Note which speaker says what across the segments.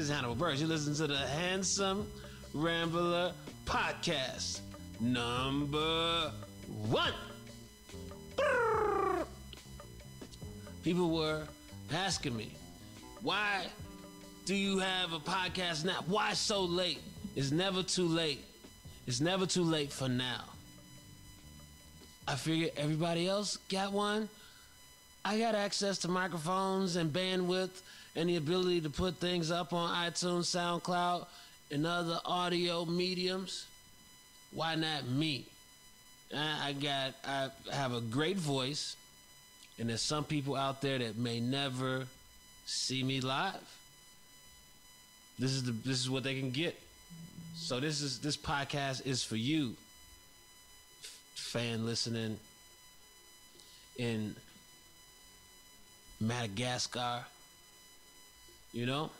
Speaker 1: is Hannibal Burris. You listen to the Handsome Rambler podcast, number 1. People were asking me, why do you have a podcast now? Why so late? It's never too late. It's never too late for now. I figured everybody else got one. I got access to microphones and bandwidth and the ability to put things up on iTunes, SoundCloud, and other audio mediums. Why not me? I have a great voice, and there's some people out there that may never see me live. This is what they can get. So this podcast is for you, fan listening in Madagascar. You know,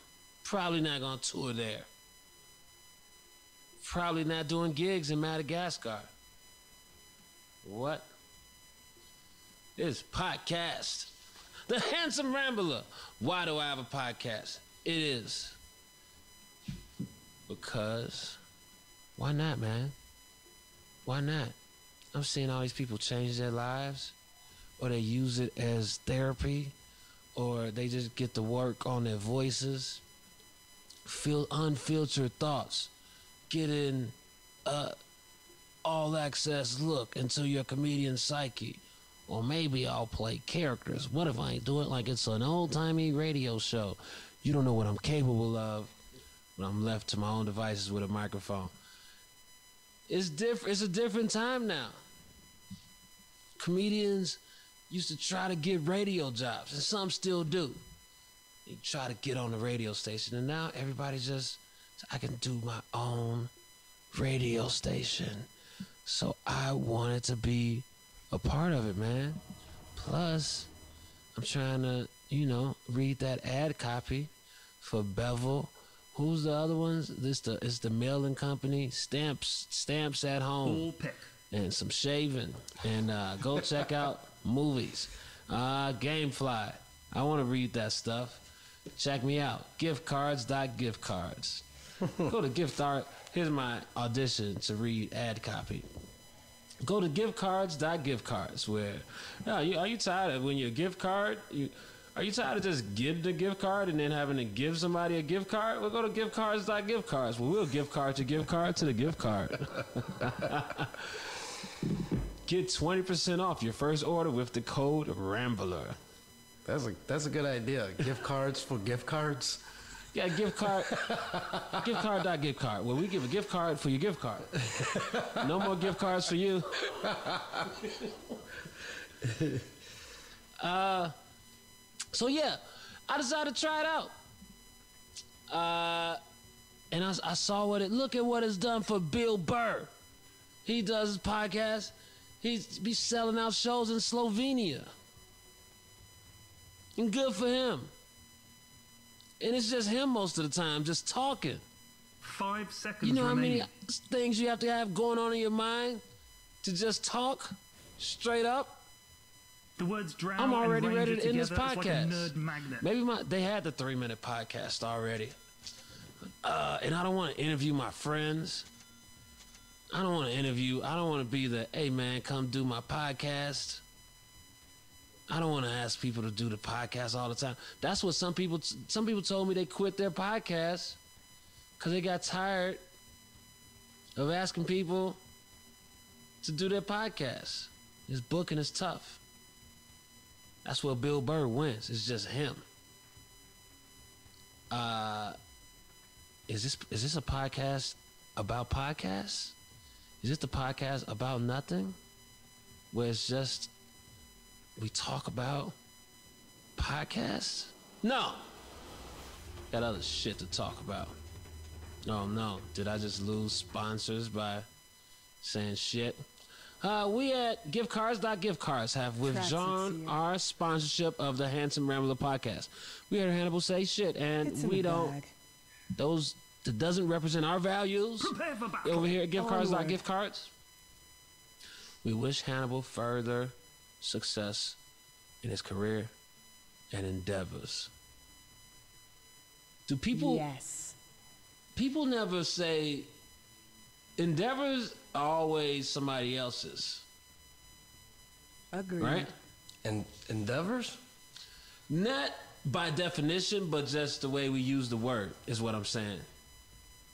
Speaker 1: probably not gonna tour there. Probably not doing gigs in Madagascar. What? This podcast, the Handsome Rambler. Why do I have a podcast? It is because why not, man? Why not? I'm seeing all these people change their lives, or they use it as therapy, or they just get to work on their voices, feel unfiltered thoughts, get in all access look into your comedian psyche. Or maybe I'll play characters. What if I ain't do it like it's an old-timey radio show? You don't know what I'm capable of when I'm left to my own devices with a microphone. It's different. It's a different time now. Comedians used to try to get radio jobs, and some still do. They try to get on the radio station, and now everybody just, I can do my own radio station. So I wanted to be a part of it, man. Plus, I'm trying to, read that ad copy for Bevel. Who's the other ones? It's the mailing company. Stamps at home.
Speaker 2: Full pick.
Speaker 1: And some shaving. And go check out movies. Gamefly. I want to read that stuff. Check me out. Giftcards.giftcards. Go to giftcard. Here's my audition to read ad copy. Go to giftcards.giftcards. Where are you tired of when your gift card? Are you tired of just getting the gift card and then having to give somebody a gift card? Well, go to giftcards.giftcards. Well, we'll gift card your gift card to the gift card. Get 20% off your first order with the code Rambler.
Speaker 3: That's a good idea. Gift cards for gift cards.
Speaker 1: Yeah, gift card. Giftcard.giftcard. Well, we give a gift card for your gift card. No more gift cards for you. So yeah, I decided to try it out. And I saw look at what it's done for Bill Burr. He does his podcast. He's be selling out shows in Slovenia. And good for him. And it's just him most of the time, just talking.
Speaker 2: 5 seconds
Speaker 1: You know
Speaker 2: remaining.
Speaker 1: how many things you have to have going on in your mind to just talk straight up?
Speaker 2: The words drown.
Speaker 1: I'm already
Speaker 2: and
Speaker 1: ready
Speaker 2: ranger
Speaker 1: to end this
Speaker 2: together. It's like a
Speaker 1: podcast.
Speaker 2: nerd magnet.
Speaker 1: Maybe they had the 3-minute podcast already. And I don't want to interview my friends. I don't want to be the, hey man, come do my podcast. I don't want to ask people to do the podcast all the time. That's what some people told me they quit their podcast because they got tired of asking people to do their podcast. His booking is tough. That's where Bill Burr wins. It's just him. Is this a podcast about podcasts? Is this the podcast about nothing? Where it's just we talk about podcasts? No. Got other shit to talk about. Oh no. Did I just lose sponsors by saying shit? We at giftcards.giftcards have withdrawn our sponsorship of the Handsome Rambler podcast. We heard Hannibal say shit, and we don't. That doesn't represent our values.
Speaker 2: Prepare for battle.
Speaker 1: Over here at giftcards.giftcards. We wish Hannibal further success in his career and endeavors. Do people
Speaker 4: Yes.
Speaker 1: people never say endeavors are always somebody else's,
Speaker 4: Agreed.
Speaker 1: right?
Speaker 3: And endeavors?
Speaker 1: Not by definition, but just the way we use the word is what I'm saying.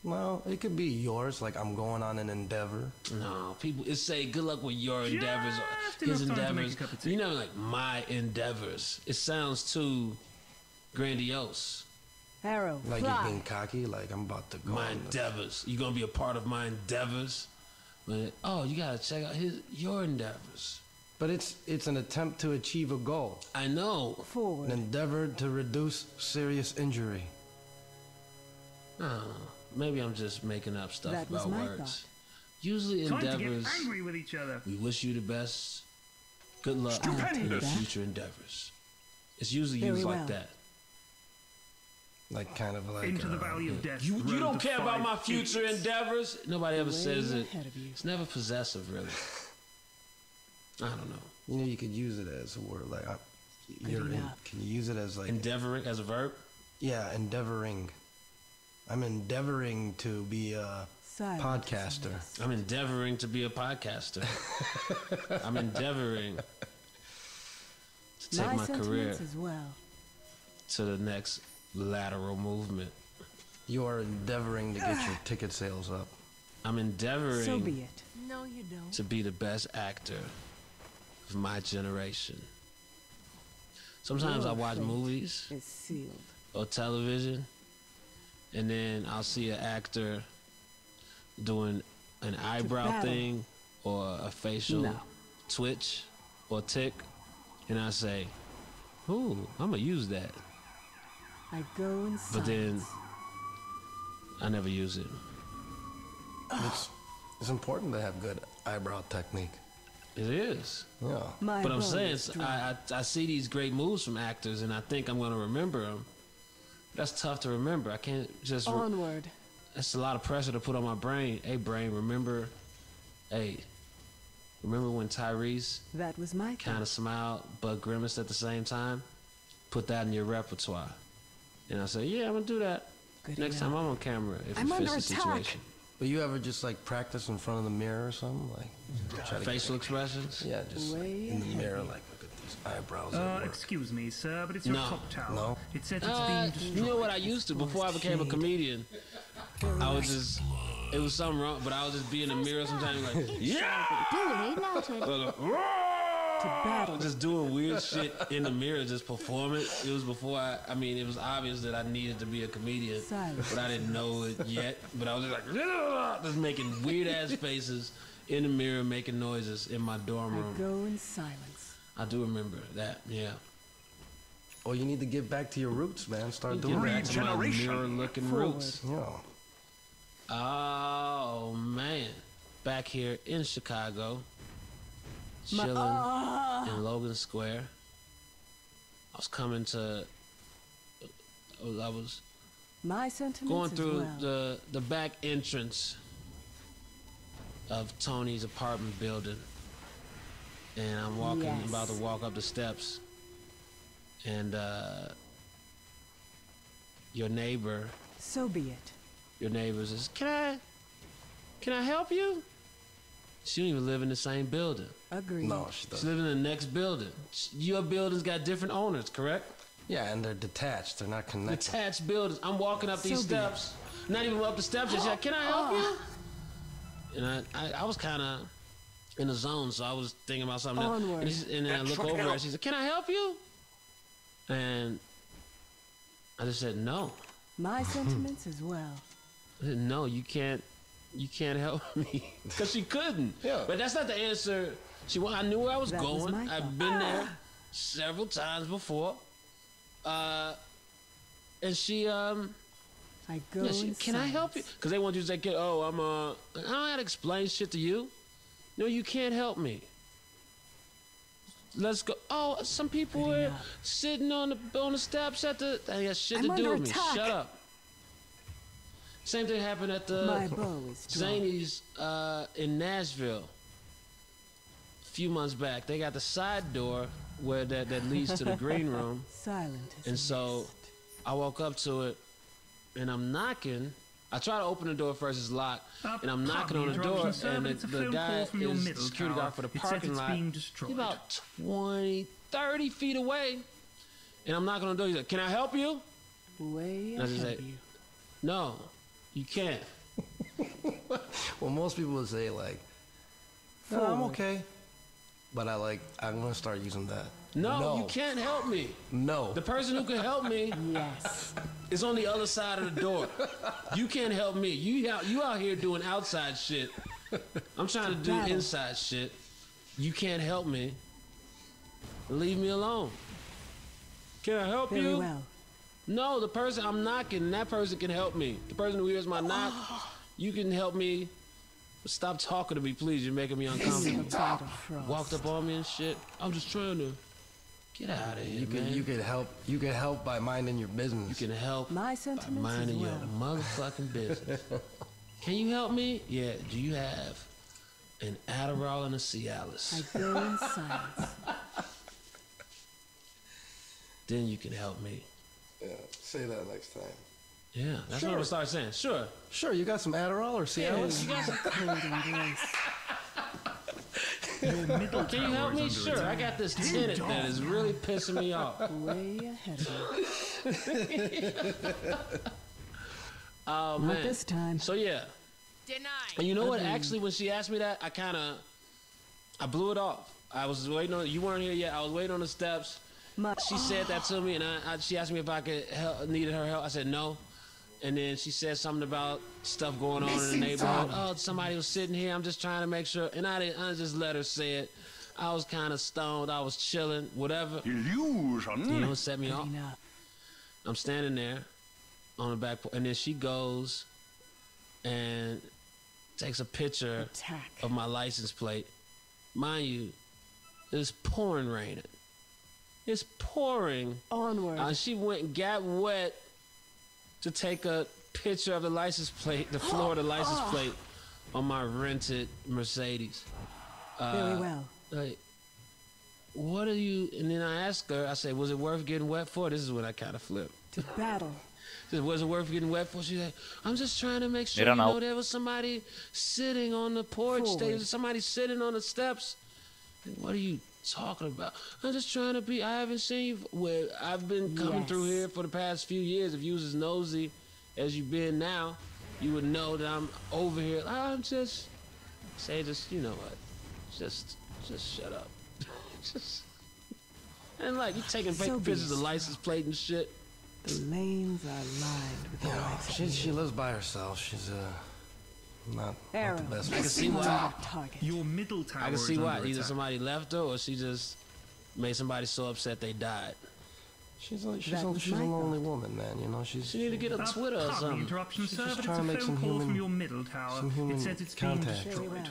Speaker 3: Well, it could be yours, like I'm going on an endeavor.
Speaker 1: No, people it say good luck with your endeavors or
Speaker 2: Just
Speaker 1: his
Speaker 2: enough time to make
Speaker 1: endeavors.
Speaker 2: a cup of tea.
Speaker 1: You know, like my endeavors. It sounds too grandiose.
Speaker 4: Arrow,
Speaker 3: Like you're
Speaker 4: fly.
Speaker 3: being cocky, like I'm about to go
Speaker 1: My
Speaker 3: on this.
Speaker 1: endeavors. You gonna be a part of my endeavors? But oh, you gotta check out your endeavors.
Speaker 3: But it's an attempt to achieve a goal.
Speaker 1: I know.
Speaker 4: Forward.
Speaker 3: An endeavor to reduce serious injury.
Speaker 1: Oh, maybe I'm just making up stuff
Speaker 4: That was
Speaker 1: about
Speaker 4: my
Speaker 1: words.
Speaker 4: thought.
Speaker 1: Usually
Speaker 2: Time to
Speaker 1: endeavors.
Speaker 2: get angry with each other.
Speaker 1: We wish you the best. Good luck in your
Speaker 2: Stupendous.
Speaker 1: future endeavors. It's usually
Speaker 4: Very
Speaker 1: used
Speaker 4: well.
Speaker 1: like that.
Speaker 3: Like kind of like
Speaker 2: Into the valley of death.
Speaker 1: You
Speaker 2: road
Speaker 1: don't
Speaker 2: to
Speaker 1: care about
Speaker 2: 5
Speaker 1: my future
Speaker 2: idiots.
Speaker 1: endeavors. Nobody ever
Speaker 4: Way
Speaker 1: says it.
Speaker 4: ahead of you.
Speaker 1: It's never possessive, really. I don't know.
Speaker 3: You know, you could use it as a word like
Speaker 4: enough.
Speaker 3: can you use it as like
Speaker 1: Endeavoring as a verb.
Speaker 3: yeah, endeavoring. I'm endeavoring to be a
Speaker 4: Silence.
Speaker 3: podcaster.
Speaker 1: I'm endeavoring to be a podcaster. I'm endeavoring to take my career
Speaker 4: sentiments as well.
Speaker 1: to the next lateral movement.
Speaker 3: You are endeavoring to get your ticket sales up.
Speaker 1: I'm endeavoring
Speaker 4: So be it.
Speaker 5: No, you don't.
Speaker 1: to be the best actor of my generation. Sometimes I
Speaker 4: Your
Speaker 1: watch
Speaker 4: fate
Speaker 1: movies
Speaker 4: is sealed.
Speaker 1: or television, and then I'll see an actor doing an eyebrow
Speaker 4: battle.
Speaker 1: thing or a facial
Speaker 4: No.
Speaker 1: twitch or tick, and I say, "Ooh, I'm gonna use that,"
Speaker 4: I go in
Speaker 1: but then
Speaker 4: silence.
Speaker 1: I never use it.
Speaker 3: It's important to have good eyebrow technique.
Speaker 1: It is.
Speaker 3: Yeah.
Speaker 4: My
Speaker 1: But I'm
Speaker 4: bow
Speaker 1: saying,
Speaker 4: is dry.
Speaker 1: I see these great moves from actors, and I think I'm going to remember them. That's tough to remember. I can't just.
Speaker 4: Onward.
Speaker 1: That's a lot of pressure to put on my brain. Hey, brain, remember. Hey, remember when Tyrese
Speaker 4: That was my
Speaker 1: kind
Speaker 4: thought.
Speaker 1: of smiled but grimaced at the same time? Put that in your repertoire. And I say, yeah, I'm gonna do that
Speaker 4: Good
Speaker 1: next
Speaker 4: enough.
Speaker 1: time I'm on camera if
Speaker 4: I'm
Speaker 1: it
Speaker 4: under
Speaker 1: fits the
Speaker 4: attack.
Speaker 1: situation.
Speaker 3: But you ever just like practice in front of the mirror or something? Like try to
Speaker 1: Facial expressions?
Speaker 3: yeah, just like,
Speaker 4: Way
Speaker 3: in the
Speaker 4: ahead
Speaker 3: mirror,
Speaker 4: of
Speaker 3: like look at these eyebrows at work.
Speaker 2: Excuse me, sir, but it's your
Speaker 1: No.
Speaker 2: clock tower.
Speaker 3: No?
Speaker 2: It says it's being destroyed.
Speaker 1: You know what I used to before I became a comedian? I was just, it was something wrong, but I would just be in the mirror sometimes like, yeah!
Speaker 5: Duly noted.
Speaker 4: To battle.
Speaker 1: Just doing weird shit in the mirror, just performing. It was before I mean, it was obvious that I needed to be a comedian,
Speaker 4: Silence.
Speaker 1: but I didn't know it yet. But I was just like, just making weird ass faces in the mirror, making noises in my dorm
Speaker 4: I
Speaker 1: room.
Speaker 4: go in silence.
Speaker 1: I do remember that, yeah.
Speaker 3: Oh, you need to get back to your roots, man. Start
Speaker 1: Get
Speaker 3: doing
Speaker 1: back
Speaker 3: that.
Speaker 1: to my
Speaker 2: Regeneration.
Speaker 1: mirror-looking
Speaker 4: Forward.
Speaker 1: roots.
Speaker 3: Yeah.
Speaker 1: Oh man, back here in Chicago, chilling in Logan Square. I was coming to. I was
Speaker 4: My sentiments
Speaker 1: going
Speaker 4: as
Speaker 1: through
Speaker 4: well.
Speaker 1: the back entrance of Tony's apartment building, and I'm walking,
Speaker 4: Yes.
Speaker 1: about to walk up the steps, and your neighbor
Speaker 4: So be it.
Speaker 1: says, "Can I help you?" She don't even live in the same building.
Speaker 4: Agreed.
Speaker 3: No, she
Speaker 1: She's
Speaker 3: doesn't.
Speaker 1: living in the next building. Your building's got different owners, correct?
Speaker 3: Yeah, and they're detached. They're not connected.
Speaker 1: Detached buildings. I'm walking up these
Speaker 4: So be it.
Speaker 1: steps, not even up the steps. She's like, "Can I help you?" And I was kind of in the zone, so I was thinking about something else.
Speaker 4: Onward.
Speaker 1: And then I look over and she said, "Can I help you?" And I just said, "No."
Speaker 4: My sentiments as well.
Speaker 1: I said, "No, you can't help me," because she couldn't.
Speaker 3: Yeah.
Speaker 1: But that's not the answer. I knew where I was
Speaker 4: That was
Speaker 1: going.
Speaker 4: my
Speaker 1: I've
Speaker 4: thought.
Speaker 1: been there several times before. And she
Speaker 4: I go
Speaker 1: yeah,
Speaker 4: in
Speaker 1: can I help you?
Speaker 4: silence.
Speaker 1: Because they want you to say, "Oh, I don't have to explain shit to you." No, you can't help me. Let's go. Oh, some people
Speaker 4: Good
Speaker 1: are
Speaker 4: enough.
Speaker 1: sitting on the steps at the. They got shit
Speaker 4: I'm
Speaker 1: to do
Speaker 4: under
Speaker 1: with me.
Speaker 4: attack.
Speaker 1: Shut up. Same thing happened at
Speaker 4: My
Speaker 1: the
Speaker 4: bow is dry.
Speaker 1: Zany's in Nashville. A few months back, they got the side door where that leads to the green room.
Speaker 4: Silent as
Speaker 1: And
Speaker 4: a
Speaker 1: so
Speaker 4: mist.
Speaker 1: I walk up to it, and I'm knocking. I try to open the door first, it's locked, and I'm knocking
Speaker 2: pardon
Speaker 1: on the
Speaker 2: the
Speaker 1: door,
Speaker 2: interruption, sir,
Speaker 1: and
Speaker 2: but it's a
Speaker 1: the
Speaker 2: phone
Speaker 1: guy
Speaker 2: call from your
Speaker 1: is the
Speaker 2: middle
Speaker 1: security
Speaker 2: tower.
Speaker 1: guard for the
Speaker 2: It says
Speaker 1: parking
Speaker 2: it's
Speaker 1: lot.
Speaker 2: being destroyed.
Speaker 1: He's about 20, 30 feet away, and I'm knocking on the door. He's like, "Can I help you?"
Speaker 4: Way
Speaker 1: And I just
Speaker 4: ahead
Speaker 1: say,
Speaker 4: of you.
Speaker 1: "No, you can't."
Speaker 3: Well, most people would say like, "No, I'm okay," but I'm gonna start using that.
Speaker 1: No, you can't help me.
Speaker 3: No.
Speaker 1: The person who can help me
Speaker 4: Yes.
Speaker 1: is on the other side of the door. You can't help me. You out here doing outside shit. I'm trying to do
Speaker 4: Battle.
Speaker 1: inside shit. You can't help me. Leave me alone. Can I help
Speaker 4: Very
Speaker 1: you?
Speaker 4: well.
Speaker 1: No, the person I'm knocking, that person can help me. The person who hears my knock, you can help me. Stop talking to me, please. You're making me uncomfortable.
Speaker 4: Little bite of frost.
Speaker 1: Walked up on me and shit. I'm just trying to get out of here, man.
Speaker 3: You could help. You could help by minding your business.
Speaker 1: You can help
Speaker 4: My
Speaker 1: by
Speaker 4: sentiments
Speaker 1: minding
Speaker 4: as
Speaker 1: your
Speaker 4: well.
Speaker 1: motherfucking business. Can you help me? Yeah. Do you have an Adderall and a Cialis?
Speaker 4: I go in silence.
Speaker 1: Then you can help me.
Speaker 3: Yeah, say that next time.
Speaker 1: Yeah, that's what I'm
Speaker 3: Sure.
Speaker 1: gonna start saying. Sure.
Speaker 3: Sure, you got some Adderall or Cialis?
Speaker 1: You got some-
Speaker 4: Cold embrace.
Speaker 2: Your middle
Speaker 1: Can you
Speaker 2: tower
Speaker 1: help
Speaker 2: is
Speaker 1: me?
Speaker 2: under
Speaker 1: Sure. I
Speaker 2: attack.
Speaker 1: got this tenant that is really pissing me off.
Speaker 4: Way ahead of you.
Speaker 1: Oh
Speaker 4: Not
Speaker 1: man.
Speaker 4: this time.
Speaker 1: So yeah.
Speaker 5: Denied.
Speaker 1: And you know what? Actually, when she asked me that, I blew it off. I was waiting on. You weren't here yet. I was waiting on the steps. She said that to me, and she asked me if I could help, needed her help. I said no. And then she said something about stuff going on in the neighborhood. Oh, somebody was sitting here. I'm just trying to make sure. And I just let her say it. I was kind of stoned. I was chilling, whatever.
Speaker 6: Illusion.
Speaker 1: You know what set me off?
Speaker 4: Enough.
Speaker 1: I'm standing there on the back porch, and then she goes and takes a picture
Speaker 4: Attack.
Speaker 1: of my license plate. Mind you, it's pouring raining. It's pouring.
Speaker 4: Onward.
Speaker 1: She went and got wet to take a picture of the license plate, the Florida license plate on my rented Mercedes.
Speaker 4: Very well.
Speaker 1: Like, what are you? And then I asked her, I said, was it worth getting wet for? This is when I kind of flipped.
Speaker 4: To battle.
Speaker 1: She said, was it worth getting wet for? She said, I'm just trying to make sure,
Speaker 7: don't know.
Speaker 1: there was somebody sitting on the porch. There
Speaker 4: Forward.
Speaker 1: was somebody sitting on the steps. Like, what are you talking about? I'm just trying to be, I haven't seen you. Well, I've been coming
Speaker 4: Yes.
Speaker 1: through here for the past few years. If you was as nosy as you've been now, you would know that I'm over here. I'm just, you know what? Just shut up. And like, you taking
Speaker 4: So
Speaker 1: pictures of the
Speaker 4: be it.
Speaker 1: license plate and shit.
Speaker 4: The lanes are lined with the likes of
Speaker 3: She
Speaker 4: you.
Speaker 3: lives by herself. She's not
Speaker 4: Arrow.
Speaker 3: the best.
Speaker 1: I can see
Speaker 4: On
Speaker 1: why.
Speaker 4: your target.
Speaker 2: Your middle tower
Speaker 1: I can
Speaker 2: is
Speaker 1: see
Speaker 2: under
Speaker 1: why. Either
Speaker 2: attack.
Speaker 1: somebody left her or she just made somebody so upset they died.
Speaker 3: She's
Speaker 4: That was
Speaker 3: a
Speaker 4: my
Speaker 3: lonely woman, man. You know, she's.
Speaker 1: She need to get a Twitter or
Speaker 2: Pardon the
Speaker 1: something.
Speaker 2: interruption,
Speaker 3: She's
Speaker 2: sir,
Speaker 3: just
Speaker 2: but
Speaker 3: trying
Speaker 2: it's
Speaker 3: to
Speaker 2: a
Speaker 3: make
Speaker 2: phone
Speaker 3: some
Speaker 2: call
Speaker 3: human-
Speaker 2: from your middle tower.
Speaker 3: some human
Speaker 2: It says it's being
Speaker 3: contact.
Speaker 4: Very
Speaker 2: destroyed.
Speaker 4: well.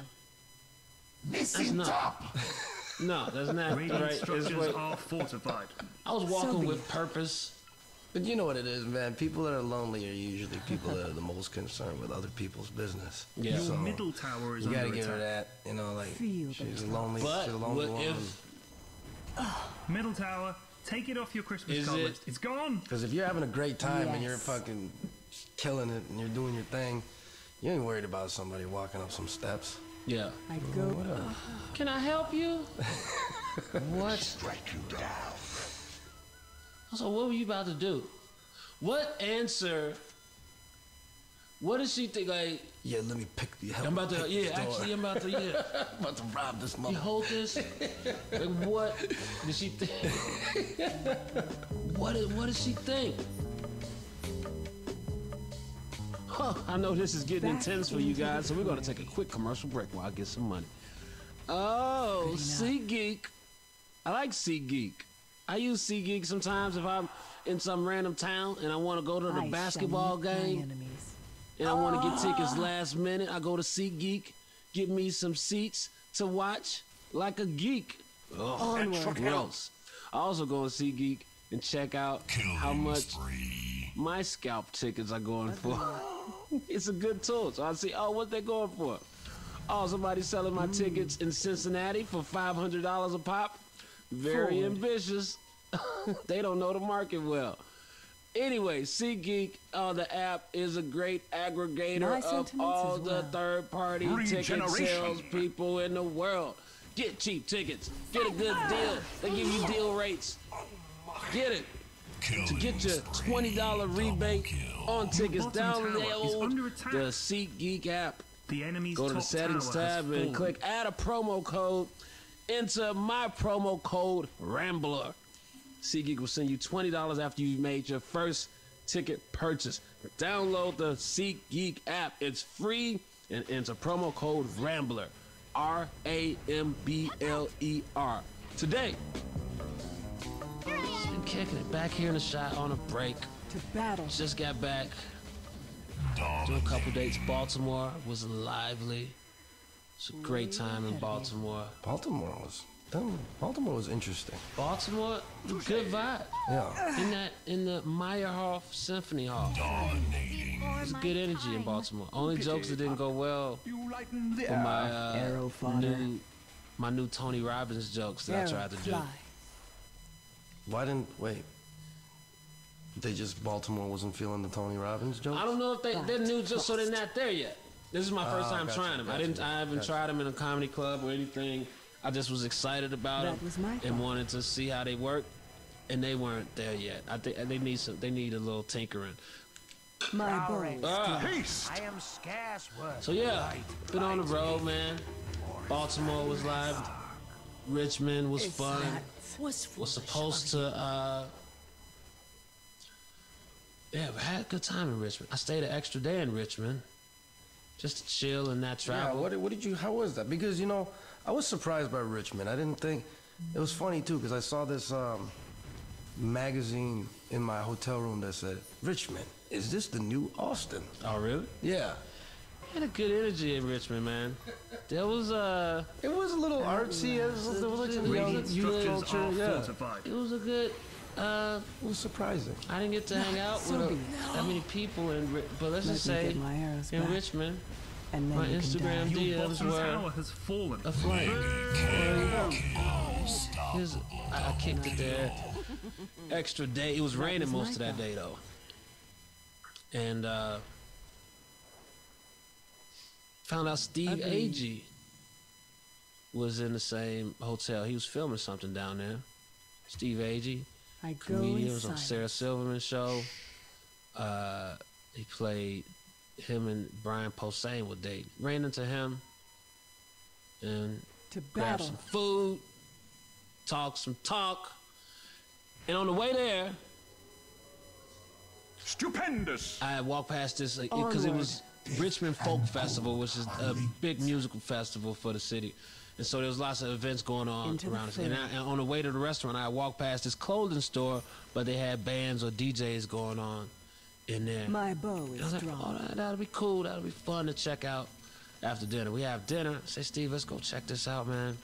Speaker 1: That's not. No, that's not
Speaker 2: Radiant
Speaker 1: right. It's
Speaker 2: structures
Speaker 1: wait.
Speaker 2: are fortified.
Speaker 1: I was
Speaker 4: So
Speaker 1: walking
Speaker 4: be
Speaker 1: with
Speaker 4: it.
Speaker 1: purpose.
Speaker 3: But you know what it is, man. People that are lonely are usually people that are the most concerned with other people's business.
Speaker 1: Yeah.
Speaker 2: Your
Speaker 3: So,
Speaker 2: middle tower is
Speaker 3: you gotta
Speaker 2: under
Speaker 3: give her
Speaker 2: attack.
Speaker 3: that. You know, like
Speaker 4: Feel the
Speaker 3: she's a
Speaker 4: drop.
Speaker 3: lonely,
Speaker 1: But
Speaker 3: she's a lonely
Speaker 1: what
Speaker 3: woman.
Speaker 1: if
Speaker 2: Middle tower, take it off your Christmas
Speaker 1: Is
Speaker 2: card
Speaker 1: it-
Speaker 2: list. It's gone.
Speaker 3: Because if you're having a great time and you're
Speaker 4: Yes.
Speaker 3: fucking killing it and you're doing your thing, you ain't worried about somebody walking up some steps.
Speaker 1: yeah?
Speaker 4: I go.
Speaker 3: Whatever.
Speaker 1: Can I help you? What?
Speaker 6: Strike you down.
Speaker 1: So what were you about to do? What answer? What does she think? Like,
Speaker 3: Yeah, let me pick the.
Speaker 1: I'm about to. Yeah, actually, I'm about to. Yeah.
Speaker 3: I'm about to rob this
Speaker 1: You
Speaker 3: mother.
Speaker 1: hold this. Like, what did she think? What did she think? Huh, I know this is getting
Speaker 4: Back
Speaker 1: intense for you
Speaker 4: into the
Speaker 1: guys, so we're gonna take a quick commercial break while I get some money. Oh, SeatGeek. I like SeatGeek. I use SeatGeek sometimes if I'm in some random town and I want to go to the
Speaker 4: I
Speaker 1: basketball
Speaker 4: shall meet my
Speaker 1: game
Speaker 4: enemies.
Speaker 1: and I want to get tickets last minute. I go to SeatGeek, get me some seats to watch like a geek.
Speaker 4: Onward.
Speaker 1: Gross. I also go on SeatGeek and check out how much my scalp tickets are going for. It's a good tool. So I see, oh, what they going for? Oh, somebody's selling my tickets in Cincinnati for $500 a pop. Very
Speaker 4: Forward.
Speaker 1: ambitious. They don't know the market well. Anyway, SeatGeek on the app is a great aggregator
Speaker 4: My
Speaker 1: of
Speaker 4: sentiments
Speaker 1: all
Speaker 4: as
Speaker 1: the
Speaker 4: well.
Speaker 1: third-party ticket
Speaker 6: Regeneration.
Speaker 1: sales people in the world. Get cheap tickets. Get a good deal. They give you deal rates. Get it. To get your $20 rebate on tickets,
Speaker 2: bottom tower is under
Speaker 1: download
Speaker 2: attack.
Speaker 1: the SeatGeek app.
Speaker 2: The enemy's
Speaker 1: Go to the
Speaker 2: top
Speaker 1: settings
Speaker 2: tower has
Speaker 1: tab and
Speaker 2: fallen.
Speaker 1: click add a promo code. Enter my promo code Rambler. SeatGeek will send you $20 after you've made your first ticket purchase. Download the SeatGeek app. It's free and enter promo code Rambler. RAMBLER. Today, just been kicking it back here in the shot on a break.
Speaker 4: To battle.
Speaker 1: Just got back. Do a couple dates. Baltimore was lively. It's a great time in Baltimore.
Speaker 3: Baltimore was interesting.
Speaker 1: Baltimore, good vibe.
Speaker 3: Yeah.
Speaker 1: In the Meyerhoff Symphony Hall. There's good energy in Baltimore. Only jokes that didn't go well
Speaker 6: You lighten the
Speaker 1: were
Speaker 4: Arrow fodder.
Speaker 1: my new Tony Robbins jokes that I tried to do.
Speaker 4: Fly.
Speaker 3: Wait. They just, Baltimore wasn't feeling the Tony Robbins jokes?
Speaker 1: I don't know if they're new just so they're not there yet. This is my first time
Speaker 3: gotcha,
Speaker 1: trying them. I haven't tried them in a comedy club or anything. I just was excited about
Speaker 4: That
Speaker 1: them
Speaker 4: was my
Speaker 1: and
Speaker 4: thought.
Speaker 1: wanted to see how they work, and they weren't there yet. I think they need a little tinkering.
Speaker 4: My bow is dry.
Speaker 6: Haste.
Speaker 7: I am scarce worth.
Speaker 1: So yeah, been on the road, man. Baltimore was live. Richmond was fun. Was supposed to yeah, we had a good time in Richmond. I stayed an extra day in Richmond just to chill and not
Speaker 3: Yeah,
Speaker 1: travel.
Speaker 3: what did you, how was that? Because, I was surprised by Richmond. I didn't think, it was funny too, because I saw this magazine in my hotel room that said, Richmond, is this the new Austin?
Speaker 1: Oh really?
Speaker 3: Yeah.
Speaker 1: Had a good energy in Richmond, man. There was
Speaker 3: It was a little artsy. There was like some young
Speaker 2: Radiant
Speaker 3: youth
Speaker 2: structures
Speaker 3: culture.
Speaker 2: are
Speaker 3: Yeah.
Speaker 2: fortified.
Speaker 1: it was a good.
Speaker 3: It was surprising.
Speaker 1: I didn't get to hang out with that many people but let's just
Speaker 4: Let me
Speaker 1: say
Speaker 4: get my arrows
Speaker 1: in
Speaker 4: back.
Speaker 1: Richmond,
Speaker 4: And then
Speaker 1: my
Speaker 4: you can
Speaker 1: Instagram
Speaker 4: die.
Speaker 2: Your
Speaker 1: DMs
Speaker 2: bottom tower
Speaker 1: were
Speaker 2: has fallen.
Speaker 1: aflame. I kicked it there. Extra day. It was raining
Speaker 4: was
Speaker 1: most
Speaker 4: my
Speaker 1: of that
Speaker 4: thought.
Speaker 1: day though, and found out Steve
Speaker 4: Agreed.
Speaker 1: Agee was in the same hotel. He was filming something down there. Steve Agee.
Speaker 4: I go
Speaker 1: Comedian
Speaker 4: in
Speaker 1: was on
Speaker 4: silence.
Speaker 1: Sarah Silverman's show. He played him and Brian Posehn would date. Ran into him and
Speaker 4: To
Speaker 1: grabbed
Speaker 4: battle.
Speaker 1: some food, talked some talk, and on the way there,
Speaker 6: Stupendous.
Speaker 1: I walked past this because it was Richmond Folk Festival, which is a big musical festival for the city. And so there was lots of events going on
Speaker 4: Into the
Speaker 1: around us. And,
Speaker 4: food.
Speaker 1: and on the way to the restaurant, I walked past this clothing store, but they had bands or DJs going on in there.
Speaker 4: My bow
Speaker 1: And I
Speaker 4: is
Speaker 1: was like,
Speaker 4: drawn.
Speaker 1: oh, that'll be cool. That'll be fun to check out after dinner. We have dinner. I say, Steve, let's go check this out, man.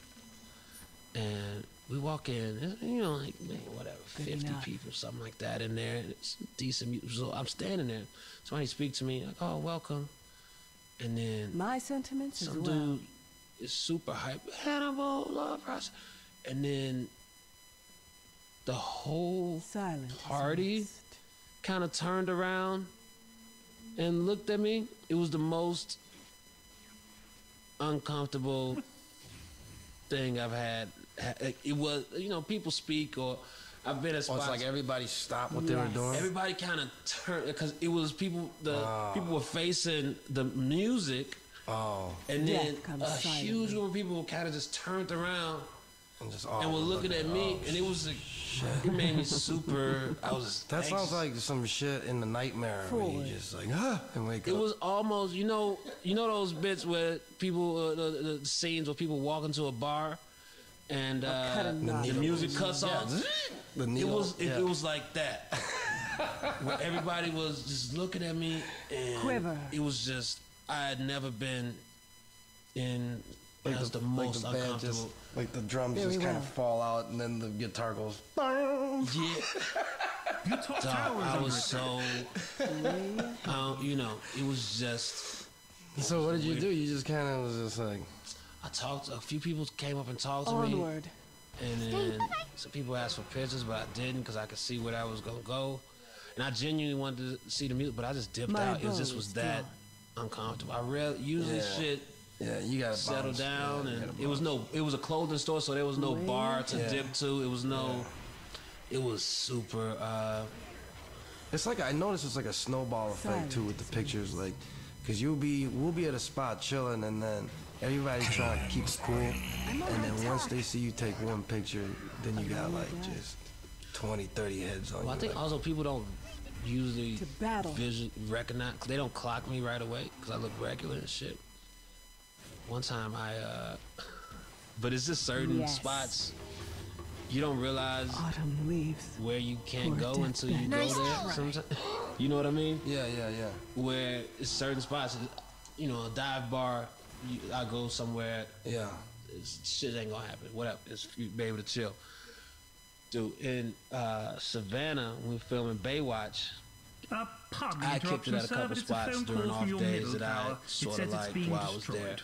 Speaker 1: And we walk in, and, like, man, whatever, 50
Speaker 4: not.
Speaker 1: people, something like that in there. And it's decent music. So I'm standing there. Somebody speak to me, like, oh, welcome. And then
Speaker 4: My sentiments as
Speaker 1: some
Speaker 4: well.
Speaker 1: dude is super hype. Hannibal, love us. And then the whole
Speaker 4: Silent as
Speaker 1: party
Speaker 4: mist.
Speaker 1: kind of turned around and looked at me. It was the most uncomfortable thing I've had. It was, people speak, or I've been at
Speaker 3: Oh,
Speaker 1: spots.
Speaker 3: it's like everybody stopped what they were
Speaker 4: Yes.
Speaker 3: doing.
Speaker 1: Everybody kind of turned because it was people. People were facing the music,
Speaker 3: Oh,
Speaker 1: and then
Speaker 4: Death comes
Speaker 1: a
Speaker 4: silently.
Speaker 1: huge group of people kind of just turned around
Speaker 3: and just
Speaker 1: and were looking at me, and it was it made me super. I was.
Speaker 3: That sounds
Speaker 1: anxious.
Speaker 3: like some shit in the nightmare where you
Speaker 4: Forward.
Speaker 3: just like and wake
Speaker 1: It
Speaker 3: up.
Speaker 1: was almost, you know those bits where people, the scenes where people walk into a bar, and
Speaker 4: cutting
Speaker 1: the
Speaker 4: knives.
Speaker 1: music cuts off.
Speaker 3: the
Speaker 1: It
Speaker 3: needle.
Speaker 1: was
Speaker 3: yeah.
Speaker 1: it was like that, where everybody was just looking at me, and
Speaker 4: Quiver.
Speaker 1: it was just I had never been in.
Speaker 3: like
Speaker 1: That was the
Speaker 3: like
Speaker 1: most
Speaker 3: band
Speaker 1: uncomfortable.
Speaker 3: just, like the drums
Speaker 4: Very
Speaker 3: just kind
Speaker 4: well.
Speaker 3: of fall out and then the guitar goes.
Speaker 1: Yeah,
Speaker 2: Your top
Speaker 1: dog,
Speaker 2: tower is
Speaker 1: I
Speaker 2: under
Speaker 1: was
Speaker 2: attack.
Speaker 1: so, it was just.
Speaker 3: So what did you do? You just kind of was just like.
Speaker 1: I talked. A few people came up and talked to me.
Speaker 4: Onward.
Speaker 1: And then some people asked for pictures, but I didn't because I could see where that was gonna go. and I genuinely wanted to see the music, but I just dipped
Speaker 4: My
Speaker 1: out. It
Speaker 4: bow
Speaker 1: just
Speaker 4: is
Speaker 1: was that
Speaker 4: drawn.
Speaker 1: uncomfortable. I usually shit
Speaker 3: Yeah, you gotta
Speaker 1: settle
Speaker 3: bounce.
Speaker 1: down,
Speaker 3: Yeah, you
Speaker 1: and
Speaker 3: gotta
Speaker 1: it was a clothing store, so there was no bar to
Speaker 3: Yeah.
Speaker 1: dip to. It was no, it was super.
Speaker 3: It's like I noticed it's like a snowball effect too with the pictures, like, cause we'll be at a spot chilling, and then everybody trying to keep it cool, and then once they see you take one picture, then you got like just 20, 30 heads on
Speaker 1: Well,
Speaker 3: you.
Speaker 1: I think
Speaker 3: like,
Speaker 1: also people don't usually
Speaker 4: To battle.
Speaker 1: recognize. They don't clock me right away because I look regular and shit. One time but it's just certain
Speaker 4: Yes.
Speaker 1: spots you don't realize
Speaker 4: Autumn leaves.
Speaker 1: where you can't
Speaker 4: Poor
Speaker 1: go until you
Speaker 4: deathbed.
Speaker 1: go there. Sometimes, you know what I mean?
Speaker 3: yeah.
Speaker 1: Where it's certain spots, you know, a dive bar. I go somewhere.
Speaker 3: Yeah.
Speaker 1: Shit ain't gonna happen. Whatever. It's you be able to chill. Dude, in Savannah, when we were filming Baywatch,
Speaker 2: Pardon the
Speaker 1: I kicked it
Speaker 2: interruption,
Speaker 1: at a
Speaker 2: sir,
Speaker 1: couple
Speaker 2: but it's a
Speaker 1: spots
Speaker 2: phone
Speaker 1: during
Speaker 2: call from
Speaker 1: off
Speaker 2: your
Speaker 1: days
Speaker 2: middle
Speaker 1: that I
Speaker 2: tower. It
Speaker 1: sort
Speaker 2: says
Speaker 1: of
Speaker 2: it's
Speaker 1: liked
Speaker 2: being
Speaker 1: while I was there.
Speaker 2: destroyed.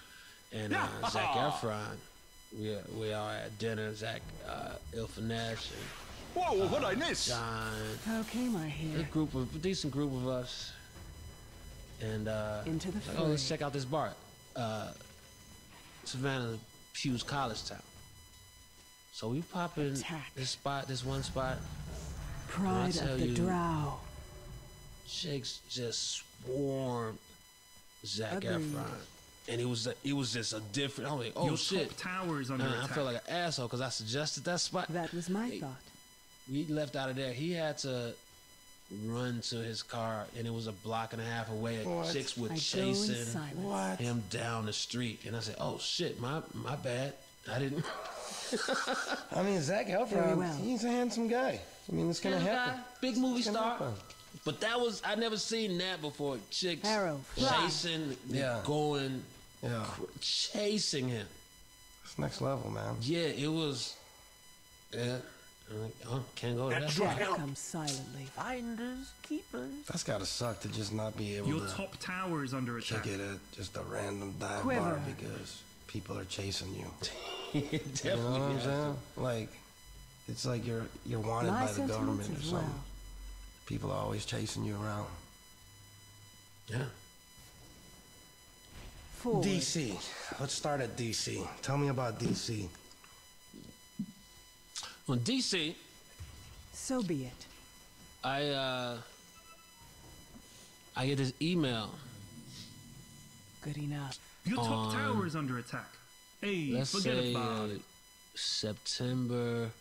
Speaker 1: And Zac Efron, we are at dinner. Zach, Il Finesse,
Speaker 6: Whoa, what I miss?
Speaker 1: John,
Speaker 4: How came I
Speaker 1: a
Speaker 4: here?
Speaker 1: decent group of us. And
Speaker 4: Into the
Speaker 1: like, oh, let's
Speaker 4: fray.
Speaker 1: check out this bar. Savannah, Hughes College Town. So we pop in
Speaker 4: Attack.
Speaker 1: this one spot.
Speaker 4: Pride
Speaker 1: tell
Speaker 4: of the
Speaker 1: you-
Speaker 4: drow.
Speaker 1: Chicks just swarmed Zac
Speaker 4: Agreed.
Speaker 1: Efron, and it was just a different. I'm like, oh
Speaker 2: Your
Speaker 1: shit!
Speaker 2: top tower is under
Speaker 1: And
Speaker 2: attack.
Speaker 1: I felt like an asshole because I suggested that spot.
Speaker 4: That was my
Speaker 1: Hey,
Speaker 4: thought.
Speaker 1: We left out of there. He had to run to his car, and it was a block and a half away. And chicks were
Speaker 4: I go in
Speaker 1: chasing
Speaker 4: silence.
Speaker 1: him down the street, and I said, "Oh shit, my bad. I didn't."
Speaker 3: I mean, Zac
Speaker 4: Very
Speaker 3: Efron,
Speaker 4: well.
Speaker 3: he's a handsome guy. I mean, it's gonna happen.
Speaker 1: Big movie
Speaker 3: It's gonna
Speaker 1: star.
Speaker 3: happen.
Speaker 1: But I never seen that before. Chicks
Speaker 4: Arrow, fly.
Speaker 1: chasing,
Speaker 3: Yeah.
Speaker 1: going,
Speaker 3: Yeah,
Speaker 1: chasing him.
Speaker 3: it's next level, man.
Speaker 1: Yeah, it was. Yeah, I'm like, oh, can't go to that spot.
Speaker 4: Death comes silently.
Speaker 5: Finders, keepers.
Speaker 3: That's gotta suck to just not be able
Speaker 2: Your
Speaker 3: to
Speaker 2: top tower is under attack.
Speaker 3: kick it at just a random dive
Speaker 4: Quiver.
Speaker 3: bar because people are chasing you.
Speaker 1: Definitely.
Speaker 3: You know what I'm
Speaker 1: has
Speaker 3: saying? Like, it's like you're wanted
Speaker 4: My
Speaker 3: by the
Speaker 4: sentiments
Speaker 3: government or
Speaker 4: as
Speaker 3: something.
Speaker 4: well.
Speaker 3: People are always chasing you around.
Speaker 1: to- Yeah.
Speaker 4: Forward.
Speaker 3: DC. Let's start at DC. Tell me about DC.
Speaker 1: Well, DC,
Speaker 4: So be it.
Speaker 1: I get this email.
Speaker 4: Good enough.
Speaker 2: Your top
Speaker 1: On-
Speaker 2: tower is under attack. Hey,
Speaker 1: Let's
Speaker 2: forget
Speaker 1: say
Speaker 2: about it.
Speaker 1: September.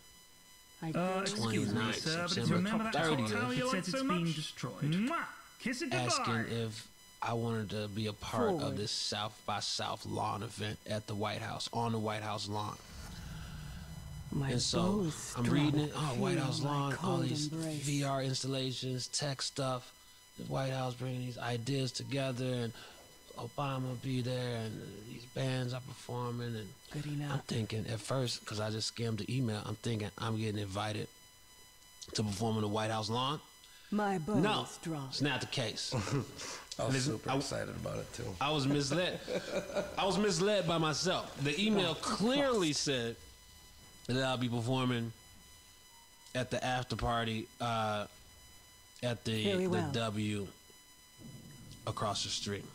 Speaker 4: I go
Speaker 2: Excuse me,
Speaker 1: 29th,
Speaker 2: sir, but it's
Speaker 1: September
Speaker 2: remember that top
Speaker 1: 30th.
Speaker 2: tower you
Speaker 7: It
Speaker 2: like
Speaker 7: says
Speaker 2: so
Speaker 7: it's
Speaker 2: much?
Speaker 7: being destroyed.
Speaker 2: Mwah! Kiss it goodbye.
Speaker 1: Asking if I wanted to be a part of
Speaker 4: Forward.
Speaker 1: this South by South lawn event at the White House, on the White House lawn.
Speaker 4: My
Speaker 1: And so
Speaker 4: bow is
Speaker 1: I'm
Speaker 4: strong.
Speaker 1: reading it. Oh, White
Speaker 4: Feel
Speaker 1: House
Speaker 4: my
Speaker 1: lawn, all
Speaker 4: cold
Speaker 1: these
Speaker 4: embrace.
Speaker 1: VR installations, tech stuff. The White House bringing these ideas together, and Obama be there, and these bands are performing. And
Speaker 4: Good
Speaker 1: I'm
Speaker 4: enough.
Speaker 1: thinking at first, because I just skimmed the email, I'm thinking I'm getting invited to perform on the White House lawn.
Speaker 4: My bow
Speaker 1: No,
Speaker 4: is drawn.
Speaker 1: it's not the case.
Speaker 3: I was
Speaker 1: Listen,
Speaker 3: super
Speaker 1: I-
Speaker 3: excited about it too.
Speaker 1: I was misled. I was misled by myself. The email clearly said that I'll be performing at the after party at
Speaker 4: Very
Speaker 1: the
Speaker 4: well.
Speaker 1: W across the street.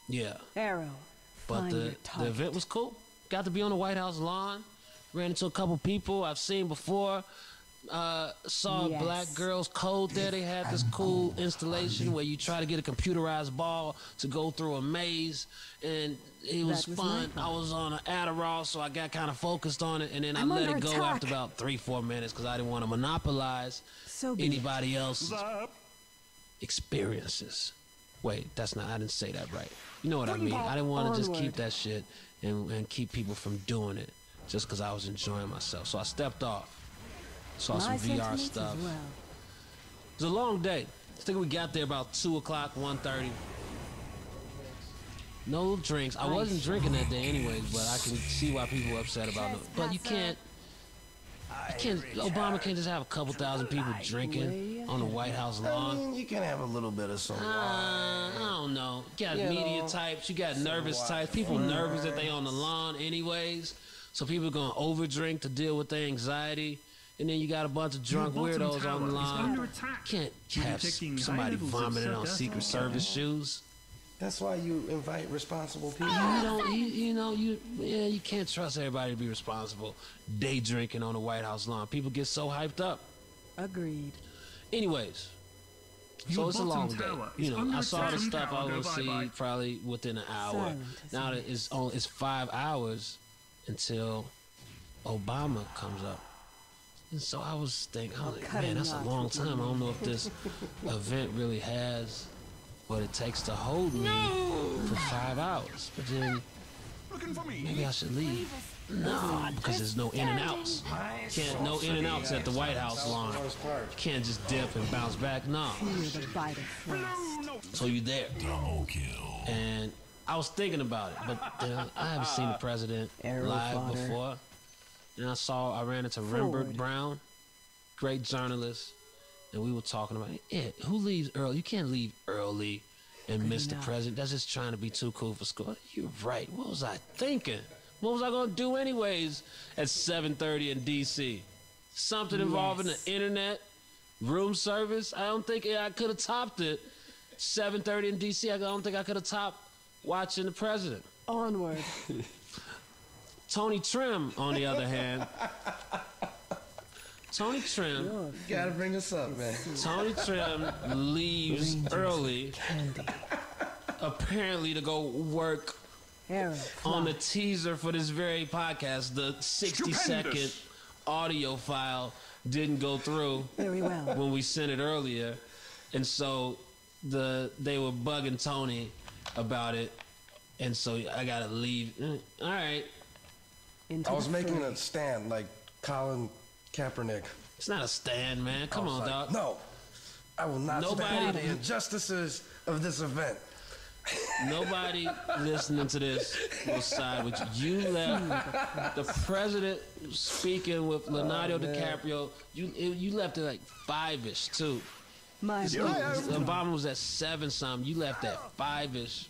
Speaker 1: Yeah,
Speaker 4: Arrow.
Speaker 1: but
Speaker 4: Find your
Speaker 1: the
Speaker 4: target.
Speaker 1: event was cool. Got to be on the White House lawn. Ran into a couple people I've seen before. Saw
Speaker 4: Yes.
Speaker 1: Black Girls Code there. They had this cool installation where you try to get a computerized ball to go through a maze, and it was
Speaker 4: That was my
Speaker 1: fun. I
Speaker 4: fault.
Speaker 1: was on an Adderall, so I got kind of focused on it, and then
Speaker 4: I'm
Speaker 1: I let
Speaker 4: under
Speaker 1: it go
Speaker 4: attack.
Speaker 1: after about 3-4 minutes because I didn't want to monopolize
Speaker 4: So be
Speaker 1: anybody else's
Speaker 6: Zap.
Speaker 1: experiences. Wait, that's not. I didn't say that right. You know what I mean? I didn't want to just keep
Speaker 4: Onward.
Speaker 1: that shit and keep people from doing it just because I was enjoying myself. So I stepped off. Saw
Speaker 4: My
Speaker 1: some VR
Speaker 4: sentiments
Speaker 1: stuff.
Speaker 4: as well.
Speaker 1: It was a long day. I think we got there about 2 o'clock, 1:30. No drinks. I wasn't drinking that day anyways, but I can see why people were upset about it. But you can't. Obama can't just have a couple thousand people drinking on the White House
Speaker 3: I
Speaker 1: lawn.
Speaker 3: mean, you can have a little bit of some wine.
Speaker 1: I don't know. You got
Speaker 3: You
Speaker 1: media
Speaker 3: know,
Speaker 1: types. You got nervous types. People nervous that they on the lawn anyways. So people gonna overdrink to deal with their anxiety. and then you got a bunch of drunk
Speaker 2: Your bottom
Speaker 1: weirdos
Speaker 2: tower
Speaker 1: on the
Speaker 2: is
Speaker 1: line.
Speaker 2: under attack.
Speaker 1: Can't
Speaker 2: We're
Speaker 1: have
Speaker 2: detecting high
Speaker 1: somebody
Speaker 2: levels of
Speaker 1: vomiting on
Speaker 2: circa.
Speaker 1: Secret Service shoes.
Speaker 3: That's why you invite responsible people.
Speaker 1: You can't trust everybody to be responsible. Day drinking on the White House lawn. People get so hyped up.
Speaker 4: Agreed.
Speaker 1: Anyways, so
Speaker 2: Your
Speaker 1: it's a long
Speaker 2: bottom
Speaker 1: day.
Speaker 2: tower is
Speaker 1: I
Speaker 2: under
Speaker 1: saw the
Speaker 2: attack.
Speaker 1: stuff I was
Speaker 2: Tower,
Speaker 1: gonna see
Speaker 2: bye-bye.
Speaker 1: probably within an hour.
Speaker 4: Silent as
Speaker 1: Now
Speaker 4: a
Speaker 1: that it's 5 hours until Obama comes up. And so I was thinking, man, that's a long time. I don't know if this event really has what it takes to hold me for 5 hours. But then
Speaker 6: Looking for me.
Speaker 1: maybe I should leave. No, because there's no in and outs. No in and outs at the White House lawn. You can't just dip and bounce back. No.
Speaker 4: Feel the bite of frost.
Speaker 1: So you there. And I was thinking about it, but I haven't seen the president
Speaker 4: Arrow
Speaker 1: live
Speaker 4: fodder.
Speaker 1: before. And I ran into
Speaker 4: Forward.
Speaker 1: Rembert Brown, great journalist, and we were talking about who leaves early? You can't leave early and miss the
Speaker 4: enough.
Speaker 1: president. That's just trying to be too cool for school. You're right. What was I thinking? What was I going to do anyways at 7:30 in D.C.? Something involving the internet, room service? I don't think I could have topped it. 7:30 in D.C., I don't think I could have topped watching the president.
Speaker 4: Onward.
Speaker 1: Tony Trim, on the other hand, Tony Trim
Speaker 3: You gotta bring this up, man.
Speaker 1: Tony Trim leaves
Speaker 4: Rangers
Speaker 1: early,
Speaker 4: Candy.
Speaker 1: apparently to go work
Speaker 4: Arrow.
Speaker 1: on the teaser for this very podcast. The 60-second
Speaker 6: Stupendous.
Speaker 1: audio file didn't go through
Speaker 4: Very well.
Speaker 1: when we sent it earlier, and so they were bugging Tony about it, and so I gotta leave. All right,
Speaker 4: Into
Speaker 3: I was
Speaker 4: the
Speaker 3: making
Speaker 4: fray.
Speaker 3: a stand like Colin Kaepernick.
Speaker 1: it's not a stand, man. Come
Speaker 3: I was
Speaker 1: on,
Speaker 3: like,
Speaker 1: dog.
Speaker 3: No, I will not
Speaker 1: Nobody-
Speaker 3: stand for the injustices of this event.
Speaker 1: Nobody listening to this will side with you. You left the president speaking with Leonardo DiCaprio. You left it like 5-ish too.
Speaker 4: My
Speaker 1: Obama was at 7 something. You left at 5-ish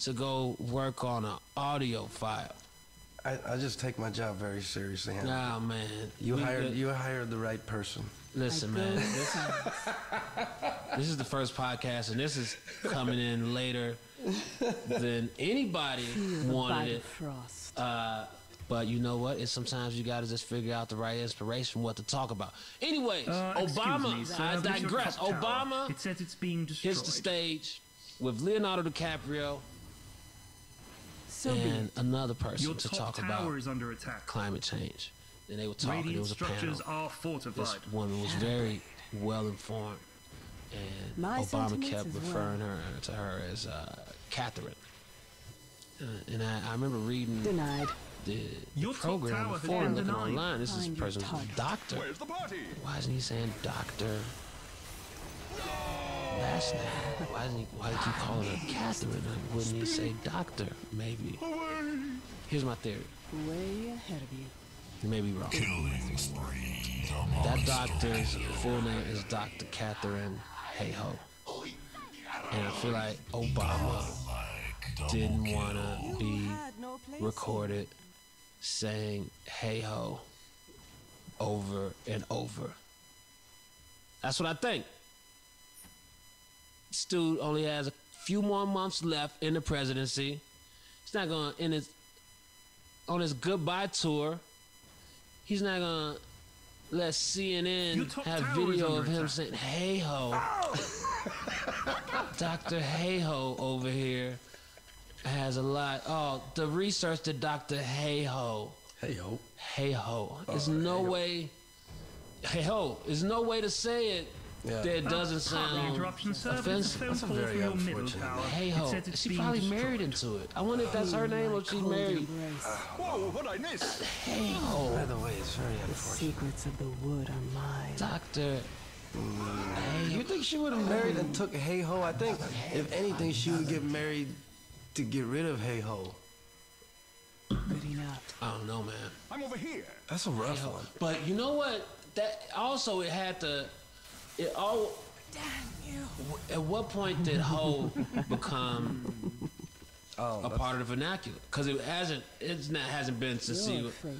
Speaker 1: to go work on an audio file.
Speaker 3: I just take my job very seriously, Henry.
Speaker 1: Nah, man.
Speaker 3: You hired the right person.
Speaker 1: Listen, man. This is the first podcast, and this is coming in later than anybody
Speaker 4: Feel the bite
Speaker 1: wanted
Speaker 4: of
Speaker 1: it.
Speaker 4: frost.
Speaker 1: But you know what? It's sometimes you gotta just figure out the right inspiration, what to talk about. Anyways, Obama.
Speaker 2: Excuse me, sir,
Speaker 1: I
Speaker 2: but your
Speaker 1: digress.
Speaker 2: top tower,
Speaker 1: Obama
Speaker 2: It says it's being destroyed.
Speaker 1: hits the stage with Leonardo DiCaprio
Speaker 4: So be
Speaker 1: and
Speaker 4: it.
Speaker 1: another person
Speaker 2: Your
Speaker 1: to
Speaker 2: top
Speaker 1: talk
Speaker 2: tower
Speaker 1: about
Speaker 2: is under attack.
Speaker 1: climate change. And they were talking. It
Speaker 2: Radiant
Speaker 1: was a panel.
Speaker 2: structures are
Speaker 1: This
Speaker 2: fortified.
Speaker 1: woman was very well informed, and
Speaker 4: My
Speaker 1: Obama
Speaker 4: sentiments
Speaker 1: kept
Speaker 4: as
Speaker 1: referring to her as Catherine. And I remember reading
Speaker 4: Denied.
Speaker 1: the
Speaker 2: Your top
Speaker 1: program
Speaker 2: tower has
Speaker 1: before
Speaker 2: been
Speaker 1: and looking
Speaker 2: denied.
Speaker 1: online. This is
Speaker 4: Find
Speaker 1: a
Speaker 4: your
Speaker 1: person,
Speaker 4: target.
Speaker 1: doctor.
Speaker 6: Where's the party?
Speaker 1: Why isn't he saying doctor? Last name. Why did he keep calling her Catherine? Wouldn't he say doctor? Maybe. Here's my theory.
Speaker 4: Way ahead of you.
Speaker 1: You may be wrong. That doctor's full name is Dr. Catherine Hayhoe. And I feel like Obama didn't want to be recorded saying Hayhoe over and over. That's what I think. This dude only has a few more months left in the presidency. He's not going to, on his goodbye tour, he's not going to let
Speaker 2: Your
Speaker 1: CNN
Speaker 2: top
Speaker 1: have
Speaker 2: tower is
Speaker 1: video
Speaker 2: under
Speaker 1: of him
Speaker 2: attack.
Speaker 1: saying, "Hey ho." Dr. Hayhoe over here has a lot. Oh, the research that Dr. Hayhoe.
Speaker 3: Hey-ho.
Speaker 1: Hayhoe. There's no way. Hayhoe. There's no way to say it
Speaker 3: Yeah.
Speaker 1: that it doesn't
Speaker 2: Pardon the
Speaker 1: sound
Speaker 2: interruption, sir, but it's a
Speaker 1: offensive.
Speaker 2: phone
Speaker 3: That's a
Speaker 2: call
Speaker 3: very
Speaker 2: from your middle
Speaker 3: unfortunate
Speaker 2: tower. It
Speaker 1: Hayhoe.
Speaker 2: says it's
Speaker 1: She
Speaker 2: being
Speaker 1: probably
Speaker 2: destroyed.
Speaker 1: married into it. I wonder if that's her name or she's
Speaker 4: Cold
Speaker 1: married.
Speaker 4: embrace.
Speaker 6: Whoa, what'd I miss?
Speaker 1: Hayhoe.
Speaker 3: By the way, it's very
Speaker 4: The
Speaker 3: unfortunate.
Speaker 4: secrets of the wood are mine.
Speaker 1: Dr.
Speaker 3: You think she would have married and took Hey-ho? I think, if anything, she would get married to get rid of Hey-ho.
Speaker 4: Good enough.
Speaker 1: I don't know, man.
Speaker 6: I'm over here.
Speaker 3: That's a rough one.
Speaker 1: But you know what? That also it had to. It all. At what point did hoe become
Speaker 3: Oh,
Speaker 1: a part of the vernacular? Because it hasn't. Hasn't been since
Speaker 4: You're
Speaker 1: he
Speaker 4: afraid.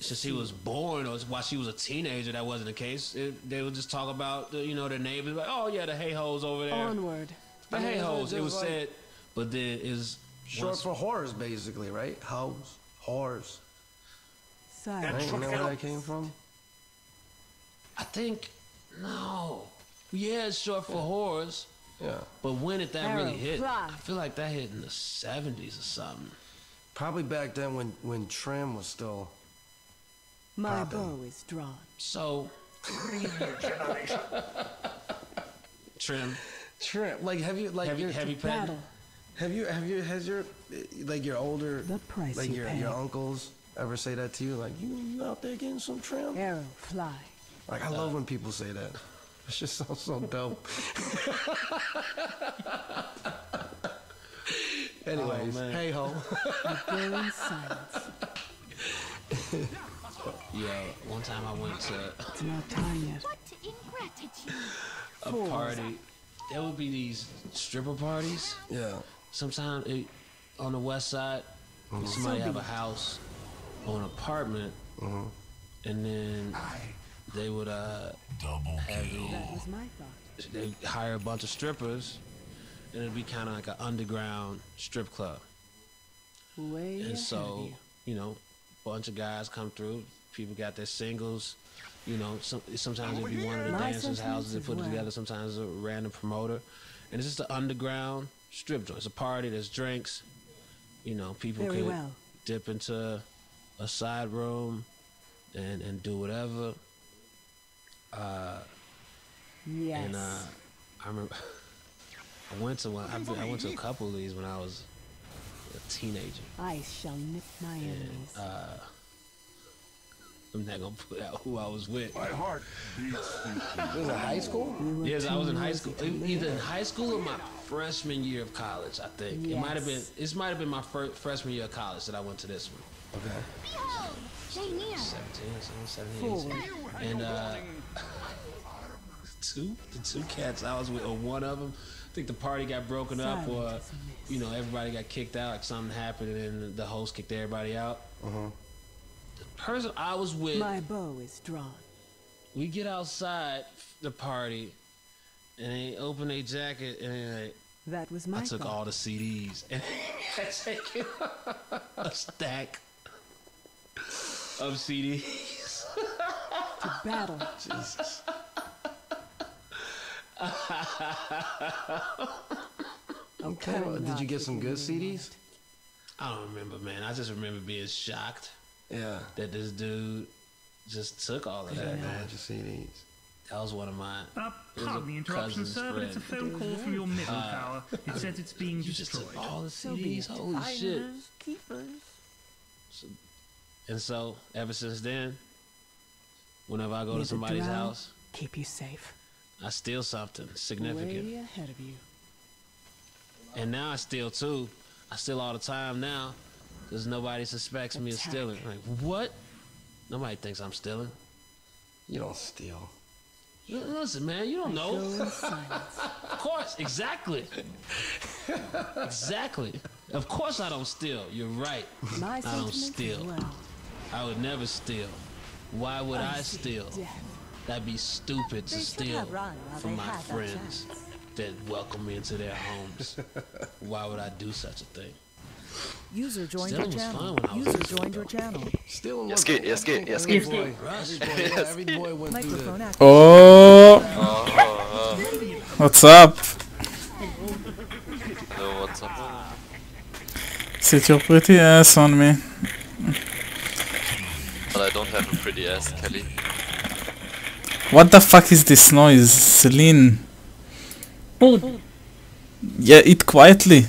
Speaker 1: since he was born or while she was a teenager, that wasn't the case. They would just talk about the, their neighbors, like, oh yeah, the hay-hoes over there.
Speaker 4: Onward.
Speaker 1: The hay-hoes. It was said, but then is
Speaker 3: short for whores, basically, right? Hoes, whores.
Speaker 4: Silence.
Speaker 3: Right? You know where that came from?
Speaker 1: I think no. Yeah, it's short for whores.
Speaker 3: Yeah.
Speaker 1: But when did that really hit?
Speaker 4: Fly.
Speaker 1: I feel like that hit in the 70s or something.
Speaker 3: Probably back then when trim was still.
Speaker 4: My
Speaker 3: poppin'.
Speaker 4: bow is drawn.
Speaker 1: So. Trim.
Speaker 3: Trim. Like, have you like
Speaker 1: heavy
Speaker 4: Battle.
Speaker 3: has your like your older
Speaker 4: The price
Speaker 3: like
Speaker 4: you pay.
Speaker 3: your uncles ever say that to you? Like you out there getting some trim?
Speaker 4: Arrow fly.
Speaker 3: Like I love when people say that. It just sounds so dope. Anyways, hey ho.
Speaker 4: I go in silence.
Speaker 1: Yeah, one time I went to
Speaker 4: It's not time yet.
Speaker 5: What ingratitude.
Speaker 1: a party. There would be these stripper parties.
Speaker 3: Yeah.
Speaker 1: Sometimes on the west side, somebody have a house or an apartment, and then they would have
Speaker 4: That was my thought.
Speaker 1: they hire a bunch of strippers, and it'd be kind of like an underground strip club.
Speaker 4: Way ahead
Speaker 1: And so,
Speaker 4: of you.
Speaker 1: bunch of guys come through. People got their singles. Sometimes it'd be one of the
Speaker 4: My
Speaker 1: dancers' houses they
Speaker 4: sentiments
Speaker 1: put it
Speaker 4: as
Speaker 1: together.
Speaker 4: well.
Speaker 1: Sometimes a random promoter, and it's just an underground strip joint. It's a party. There's drinks. People
Speaker 4: Very
Speaker 1: can
Speaker 4: well.
Speaker 1: dip into a side room and do whatever.
Speaker 4: Yes.
Speaker 1: And I remember I went to one. I went to a couple of these when I was a teenager.
Speaker 4: I shall nip my enemies.
Speaker 1: I'm not gonna put out who I was with.
Speaker 6: My heart beats.
Speaker 3: This is in high school?
Speaker 4: We were
Speaker 1: Yes, I
Speaker 4: too
Speaker 1: was in high
Speaker 4: noisy
Speaker 1: school.
Speaker 4: to live.
Speaker 1: Either in high school or my freshman year of college, I think. It might have been.
Speaker 4: Yes.
Speaker 1: This might have been my freshman year of college that I went to this one.
Speaker 3: Okay.
Speaker 5: Behold, they near.
Speaker 1: 17 or something, 17, 18. And the two cats I was with, or one of them, I think the party got broken up, or
Speaker 4: Silence is a miss.
Speaker 1: everybody got kicked out. Like something happened, and then the host kicked everybody out. The person I was with,
Speaker 4: My bow is drawn.
Speaker 1: we get outside the party, and they open their jacket, and they're like,
Speaker 4: That was my
Speaker 1: I took
Speaker 4: thought.
Speaker 1: all the CDs and I taken a stack of CDs.
Speaker 4: To battle.
Speaker 3: Jesus. Okay.
Speaker 4: cannot
Speaker 3: Did you get some good
Speaker 4: forgive me.
Speaker 3: CDs?
Speaker 1: I don't remember, man. I just remember being shocked
Speaker 3: Yeah.
Speaker 1: that this dude just took all of
Speaker 3: Yeah,
Speaker 1: that,
Speaker 3: a
Speaker 1: man.
Speaker 3: bunch of CDs.
Speaker 1: That was one of mine. It was
Speaker 2: Pardon
Speaker 1: a
Speaker 2: the interruption,
Speaker 1: cousin's
Speaker 2: sir, but it's a
Speaker 1: friend.
Speaker 2: phone call from your middle tower. It says it's being
Speaker 1: You just
Speaker 2: destroyed.
Speaker 1: took all the
Speaker 4: So be
Speaker 1: CDs?
Speaker 4: it.
Speaker 1: Holy shit.
Speaker 4: Keepers.
Speaker 1: And so, ever since then, whenever I go
Speaker 4: May
Speaker 1: to
Speaker 4: the
Speaker 1: somebody's
Speaker 4: drow
Speaker 1: house,
Speaker 4: keep you safe.
Speaker 1: I steal something significant.
Speaker 4: Way ahead of you.
Speaker 1: And now I steal too. I steal all the time now because nobody suspects me of
Speaker 4: Attack.
Speaker 1: stealing. Like, what? Nobody thinks I'm stealing.
Speaker 3: You don't steal.
Speaker 1: Listen, man, you don't
Speaker 4: Go
Speaker 1: know.
Speaker 4: in silence.
Speaker 1: Of course, exactly. Exactly. Of course I don't steal. You're right.
Speaker 4: My
Speaker 1: I don't
Speaker 4: sentiments
Speaker 1: steal.
Speaker 4: as well.
Speaker 1: I would never steal. Why would I
Speaker 4: see
Speaker 1: steal?
Speaker 4: death.
Speaker 1: That'd be stupid to
Speaker 7: They should
Speaker 1: steal
Speaker 7: have run while
Speaker 1: from
Speaker 7: they
Speaker 1: my
Speaker 7: had that
Speaker 1: friends
Speaker 7: chance.
Speaker 1: that welcome me into their homes. Why would I do such a thing?
Speaker 7: User joined
Speaker 1: Stealing
Speaker 7: your
Speaker 1: was
Speaker 7: channel.
Speaker 1: fun when I was
Speaker 7: User
Speaker 1: little,
Speaker 7: joined your
Speaker 1: though.
Speaker 7: channel.
Speaker 3: Stealing
Speaker 8: Yes,
Speaker 3: was
Speaker 8: geht, yes, geht, yes,
Speaker 3: Every
Speaker 8: geht.
Speaker 3: boy,
Speaker 1: Rush.
Speaker 3: every boy went through
Speaker 7: Microphone
Speaker 3: that.
Speaker 7: activated.
Speaker 9: Oh, what's up?
Speaker 8: Hello, what's up?
Speaker 9: Sit your pretty ass on me.
Speaker 8: But I don't have a pretty ass, Kelly.
Speaker 9: What the fuck is this noise, Celine?
Speaker 10: Food.
Speaker 9: Yeah, eat quietly.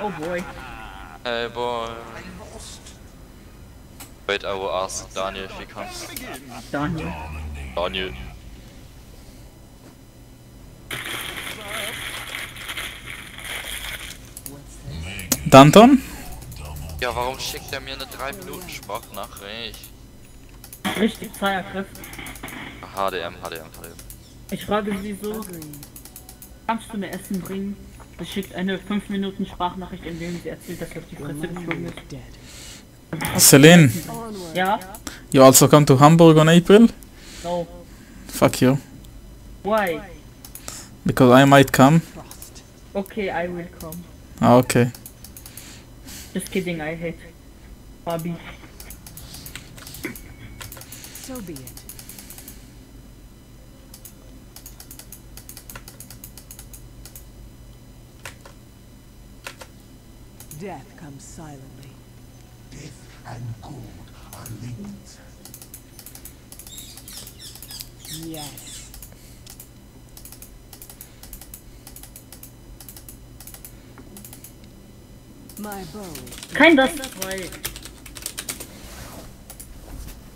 Speaker 10: Oh boy.
Speaker 8: Hey, boy. Wait, I will ask Daniel if he comes.
Speaker 10: Daniel.
Speaker 8: Daniel.
Speaker 9: Danton?
Speaker 8: Ja, warum schickt er mir eine 3-Minuten-Sprachnachricht?
Speaker 10: Richtig Feiergriff.
Speaker 8: HDM, HDM, HDM.
Speaker 10: Ich frage Sie so, kannst du mir Essen bringen? Sie schickt eine 5 Minuten Sprachnachricht, in der sie erzählt, dass sie auf die Fresse geflogen ist.
Speaker 9: Celine,
Speaker 10: Ja?
Speaker 9: you also come to Hamburg on April?
Speaker 10: No.
Speaker 9: Fuck you.
Speaker 10: Why?
Speaker 9: Because I might come.
Speaker 10: Okay, I will come.
Speaker 9: Ah, okay.
Speaker 10: Just kidding, I hate Barbie.
Speaker 4: So be it. Death comes silently.
Speaker 6: Death and good are linked.
Speaker 4: Yes. My bow.
Speaker 10: Kein das 2.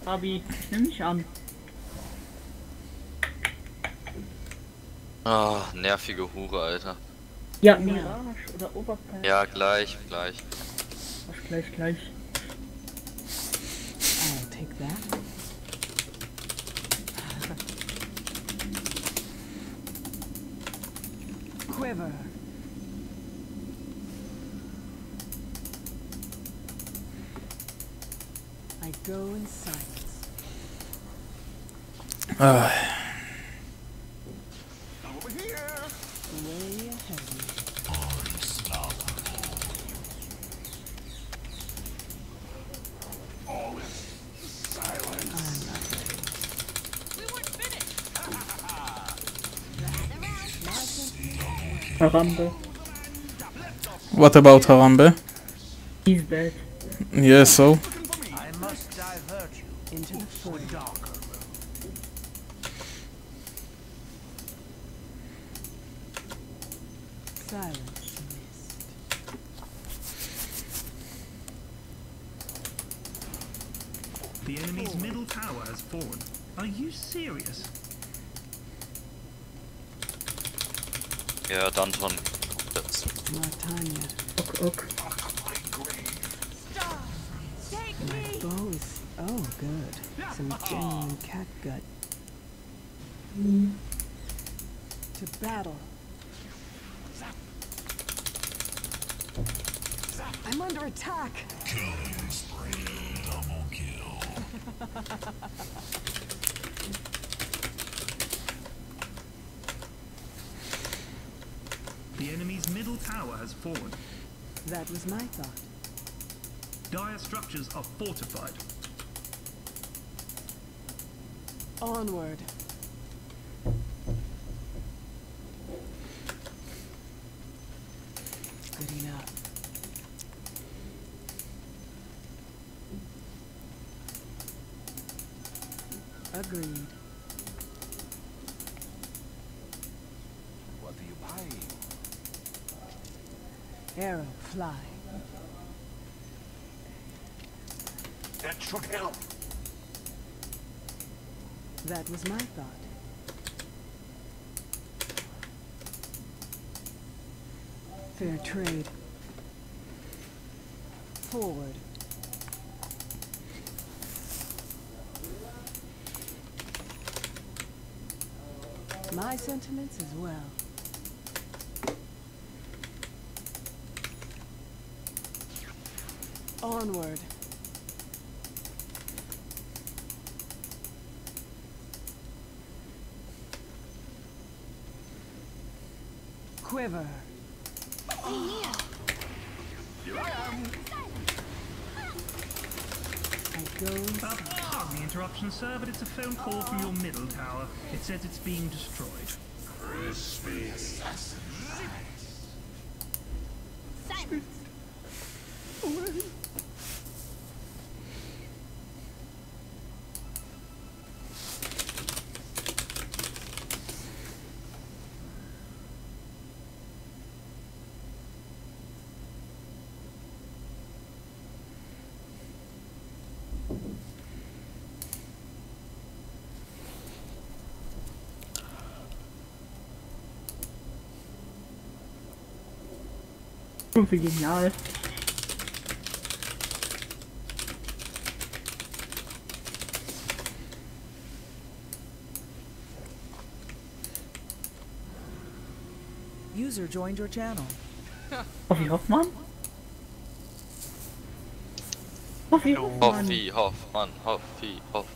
Speaker 10: Barbie, ich nehm mich an.
Speaker 8: Ah, nervige Hure, Alter.
Speaker 10: Ja, Mirage oder Oberpferd.
Speaker 8: Ja, gleich.
Speaker 10: Was gleich.
Speaker 4: I'll take that. Quiver. I go in silence.
Speaker 6: Over here.
Speaker 4: Way ahead of me.
Speaker 6: All is silence.
Speaker 10: Harambe.
Speaker 9: What about Harambe?
Speaker 10: He's dead.
Speaker 9: Yeah, so?
Speaker 6: I must divert you
Speaker 4: Into the
Speaker 6: for
Speaker 4: fort.
Speaker 6: darker.
Speaker 4: Silence mist.
Speaker 2: The enemy's middle tower has fallen. Are you serious?
Speaker 8: Ja, Danton. Jetzt.
Speaker 4: Martanya.
Speaker 10: Ok.
Speaker 4: My bow is oh good. Some genuine cat gut. To battle. I'm under attack.
Speaker 2: The enemy's middle tower has fallen.
Speaker 4: That was my thought.
Speaker 2: Dire structures are fortified.
Speaker 4: Onward. Good enough. Agreed.
Speaker 6: What are you buying?
Speaker 4: Arrow, fly.
Speaker 6: That should help.
Speaker 4: That was my thought. Fair trade. Forward. My sentiments as well. Onward. Quiver.
Speaker 6: Here I am.
Speaker 4: I go.
Speaker 2: Pardon the interruption, sir, but it's a phone call from your middle tower. It says it's being destroyed.
Speaker 6: Crispy assassin.
Speaker 5: Silence.
Speaker 10: Wie genial.
Speaker 7: User joined your channel.
Speaker 10: Hoffi Hoffmann? Hoffi Hoffmann.
Speaker 8: Hoffi, Hoffmann, Hoffi, Hoff.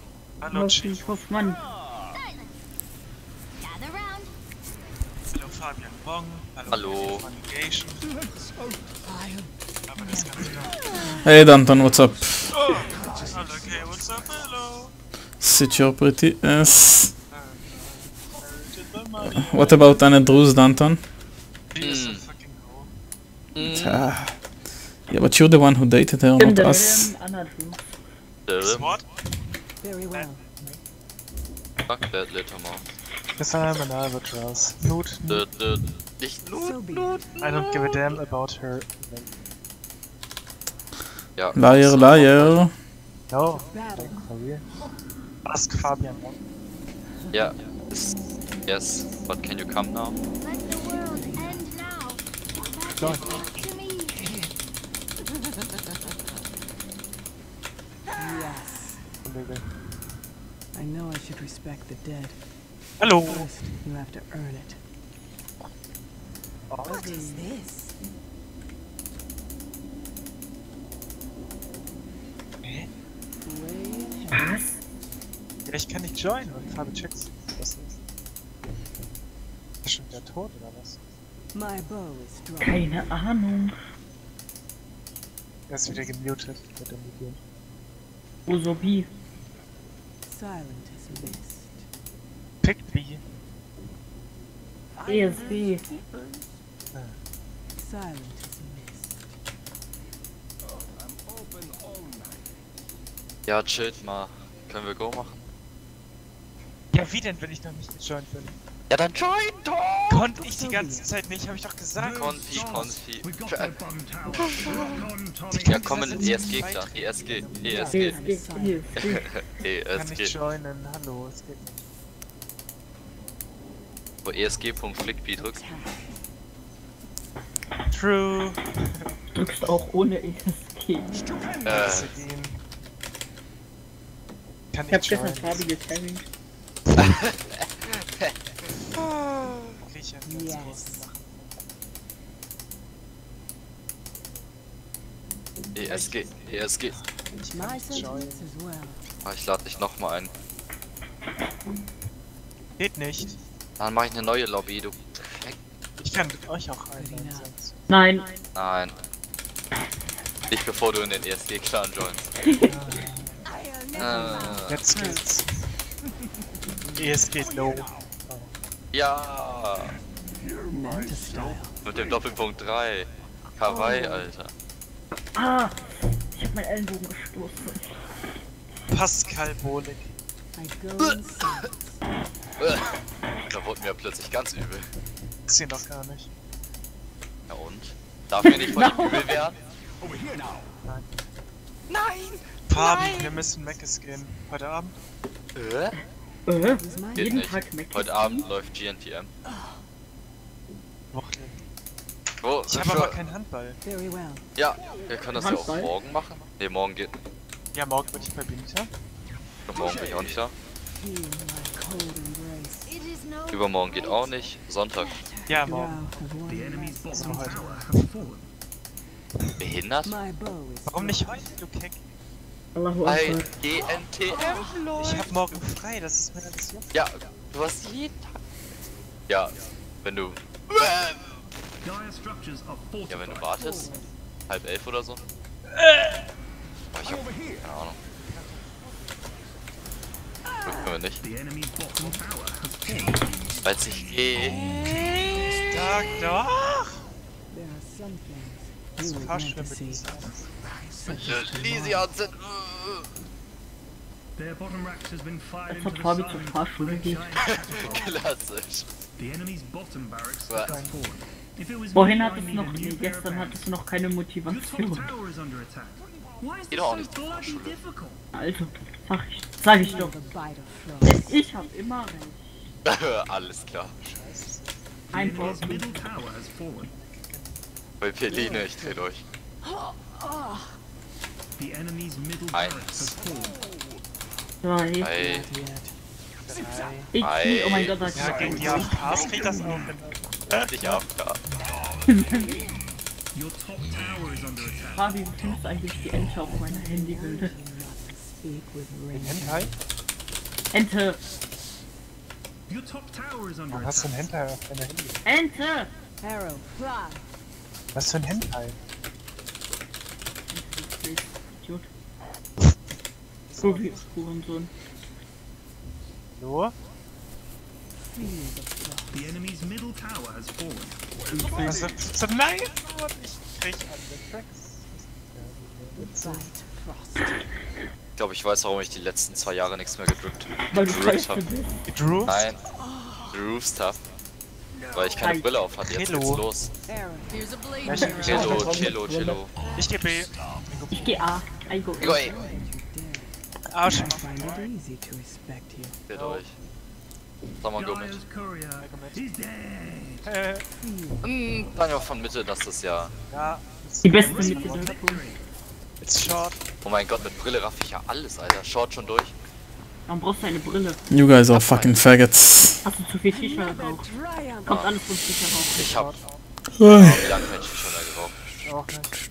Speaker 11: Hallo,
Speaker 10: Hoffi Hoffmann.
Speaker 5: Gather round.
Speaker 11: Hallo Fabian Bong.
Speaker 8: Hallo.
Speaker 11: Navigation. Aber das kann ich noch.
Speaker 9: Hey Danton, what's up?
Speaker 11: Oh, hallo, okay, what's up, hello.
Speaker 9: Sit your pretty ass. What about Anadruz, Danton?
Speaker 11: He is a fucking hoe.
Speaker 9: Yeah, but you're the one who dated her, not us.
Speaker 11: What?
Speaker 4: Very well.
Speaker 8: Fuck that little more.
Speaker 11: Yes, I'm an albatross. Nude.
Speaker 8: Nicht
Speaker 4: So be
Speaker 8: Nut.
Speaker 4: it.
Speaker 11: I don't give a damn about her.
Speaker 8: Ja.
Speaker 9: Liar, liar.
Speaker 11: No.
Speaker 4: Battle.
Speaker 11: For real. Ask Fabian Bong.
Speaker 8: Ja. Yes. But can you come now?
Speaker 5: Let the world end now.
Speaker 11: Join.
Speaker 5: To me.
Speaker 4: Yes. I know I should respect the dead.
Speaker 11: Hello.
Speaker 4: First, you have to earn it.
Speaker 11: Oh.
Speaker 4: What is this?
Speaker 11: Hä?
Speaker 4: Way
Speaker 10: Was?
Speaker 11: Ja, ich kann nicht joinen und Fabi checks. Was ist? Ist er schon wieder tot oder was?
Speaker 4: My bow is strong.
Speaker 10: Keine Ahnung.
Speaker 11: Er ist wieder gemutet mit dem Video.
Speaker 10: Usobi.
Speaker 4: Silent as mist.
Speaker 11: Picked me.
Speaker 10: ESB.
Speaker 4: Silent as mist.
Speaker 8: Ja, chillt mal. Können wir Go machen?
Speaker 11: Ja, wie denn, wenn ich noch nicht gejoint bin?
Speaker 8: Ja, dann join doch!
Speaker 11: Konnte ich die ganze Zeit nicht, habe ich doch gesagt.
Speaker 8: Konfi.
Speaker 2: We've got their bottom tower. Rock on, Tommy.
Speaker 8: Ja, komm in den ESG klar. ESG. ESG.
Speaker 11: Kann nicht
Speaker 8: ESG.
Speaker 11: joinen, hallo, es geht nicht.
Speaker 8: Wo ESG.flickb drückt.
Speaker 11: True.
Speaker 10: Drückst auch ohne ESG.
Speaker 11: Sedin. Kann
Speaker 10: Ich hab
Speaker 11: nicht
Speaker 10: gestern
Speaker 11: joinen.
Speaker 10: Fabi gecarried.
Speaker 11: Griechen, ganz
Speaker 4: Yes.
Speaker 11: großen machen.
Speaker 8: ESG. ESG.
Speaker 4: My sentence as well.
Speaker 8: Ah, ich lade dich nochmal ein.
Speaker 11: Geht nicht.
Speaker 8: Dann mache ich eine neue Lobby, du.
Speaker 11: Ich kann mit euch auch einladen sonst.
Speaker 10: Nein.
Speaker 8: Nein. Nicht bevor du in den ESG-Clan joinst.
Speaker 11: Jetzt geht's. Es geht low.
Speaker 8: Ja.
Speaker 4: Manta style.
Speaker 8: Mit dem Doppelpunkt 3. Kawaii, Alter.
Speaker 10: Ah! Ich hab meinen Ellenbogen gestoßen.
Speaker 11: Pascal Bolik.
Speaker 4: I go in silence.
Speaker 8: Da wurde mir plötzlich ganz übel.
Speaker 11: Ist hier noch gar nicht.
Speaker 8: Ja und? Darf mir nicht von ihm übel werden?
Speaker 11: Nein.
Speaker 8: Nein!
Speaker 11: Fabi, wir müssen Meckes gehen. Heute Abend?
Speaker 4: Who's my
Speaker 8: Geht
Speaker 10: Jeden
Speaker 8: nicht.
Speaker 10: Tag Mac.
Speaker 8: Heute Abend läuft GNTM.
Speaker 11: Wochenende.
Speaker 8: Wo?
Speaker 11: Ich habe aber keinen Handball.
Speaker 4: very well.
Speaker 8: Ja, wir können das ja auch
Speaker 10: Handball?
Speaker 8: morgen machen. Ne, morgen geht.
Speaker 11: Ja, morgen bin ich bei Benita.
Speaker 8: Und morgen bin ich auch nicht da.
Speaker 4: Feel my cold embrace.
Speaker 5: It is no
Speaker 8: Übermorgen geht auch nicht. Sonntag.
Speaker 11: Ja,
Speaker 4: Drow
Speaker 11: morgen.
Speaker 4: of one
Speaker 2: The enemy's
Speaker 4: life.
Speaker 2: bottom
Speaker 11: heute.
Speaker 2: tower has fallen.
Speaker 8: Behindert?
Speaker 4: My bow is
Speaker 11: Warum nicht heute, du Keck?
Speaker 10: Allahu
Speaker 8: Bei
Speaker 10: Akbar.
Speaker 8: GNTM,
Speaker 11: Ich hab morgen frei, das ist mir alles Jux.
Speaker 8: Ja, du hast jeden Tag. Ja, wenn du.
Speaker 2: Dire structures are fortified.
Speaker 8: Ja, wenn du wartest. 10:30 oder so. Oh, ich hab keine Ahnung. Glück können wir nicht.
Speaker 2: The enemy's bottom tower has fallen.
Speaker 8: Weil es nicht geht.
Speaker 11: Sag doch!
Speaker 4: there are some things
Speaker 11: Das
Speaker 4: you would
Speaker 11: war
Speaker 4: like
Speaker 11: schlimm
Speaker 4: to
Speaker 11: mit
Speaker 4: see.
Speaker 11: uns.
Speaker 8: Lysian sind.
Speaker 2: Their bottom racks has been fired
Speaker 10: Als
Speaker 2: into
Speaker 10: ob
Speaker 2: the
Speaker 10: Fabi
Speaker 2: side.
Speaker 10: zur Fahrschule geht.
Speaker 8: Klassisch.
Speaker 2: The enemy's bottom barracks
Speaker 8: What?
Speaker 2: has fallen. If it was
Speaker 10: Vorhin
Speaker 2: me, I
Speaker 10: hattest du
Speaker 2: need
Speaker 10: noch,
Speaker 2: a new
Speaker 10: nee,
Speaker 2: pair of
Speaker 10: gestern
Speaker 2: hands.
Speaker 10: hattest du noch keine
Speaker 2: Your top
Speaker 10: Motivation.
Speaker 2: tower is under attack. Why is
Speaker 8: Geht
Speaker 2: this
Speaker 8: auch
Speaker 2: so
Speaker 8: nicht zur
Speaker 2: bloody
Speaker 8: Fahrschule.
Speaker 2: difficult?
Speaker 10: Also, sag ich doch.
Speaker 4: The bite of
Speaker 10: Denn
Speaker 4: frost.
Speaker 10: ich hab immer recht.
Speaker 8: Alles klar.
Speaker 2: The
Speaker 10: Ein
Speaker 2: enemy's
Speaker 10: Posten.
Speaker 2: middle tower has fallen.
Speaker 8: Bei Peline, ich dreh durch.
Speaker 2: The enemy's middle
Speaker 8: Eins.
Speaker 2: barracks has fallen.
Speaker 10: Zwei.
Speaker 8: Ei.
Speaker 4: Not yet.
Speaker 10: Ich, oh mein Gott,
Speaker 11: Ja,
Speaker 10: das
Speaker 11: gegen die AFKs kriegt das auch hin.
Speaker 8: Endlich AFK.
Speaker 2: Your top tower is under attack.
Speaker 10: Fabi, wie findest du eigentlich die Ente auf meiner Handyhülle?
Speaker 11: Hentai?
Speaker 10: Ente!
Speaker 2: Your top tower is under
Speaker 11: Warum hast du ein
Speaker 2: attack.
Speaker 11: Hentai auf deiner Handy?
Speaker 10: Ente!
Speaker 4: Arrow, fly.
Speaker 11: Was für ein Hentai?
Speaker 10: Idiot. So wie Hurensohn.
Speaker 11: Hallo?
Speaker 2: The enemy's middle tower has fallen.
Speaker 11: Was ist so nice? Ich krieg alle Tracks.
Speaker 8: Ich glaube, ich weiß, warum ich die letzten 2 Jahre nichts mehr gedrückt
Speaker 10: Weil du scheiße
Speaker 8: habe.
Speaker 10: bist.
Speaker 11: Gedrooped?
Speaker 8: Nein. Gedrooped habe. Weil ich keine Brille auf hatte. Jetzt geht's los. Cello.
Speaker 11: Ich geh B.
Speaker 10: Ich geh A. I go
Speaker 8: Go
Speaker 10: A.
Speaker 8: ey.
Speaker 11: Arsch.
Speaker 4: Find it easy to respect you.
Speaker 8: Seht euch. Sag mal, go mit.
Speaker 2: Dire's courier is dead.
Speaker 8: Daniel von Mitte, das ist ja...
Speaker 11: Ja.
Speaker 10: Die beste Mitte der Welt.
Speaker 11: It's short.
Speaker 8: Oh mein Gott, mit Brille raff ich ja alles, Alter. Short schon durch.
Speaker 10: Warum brauchst du eine Brille?
Speaker 9: You guys are fucking faggots.
Speaker 10: Hast du zu viel Shisha geraucht? Kommt alles von Shisha raus.
Speaker 8: Ich hab... Wie lange kein Shisha mehr geraucht?
Speaker 11: Auch nicht.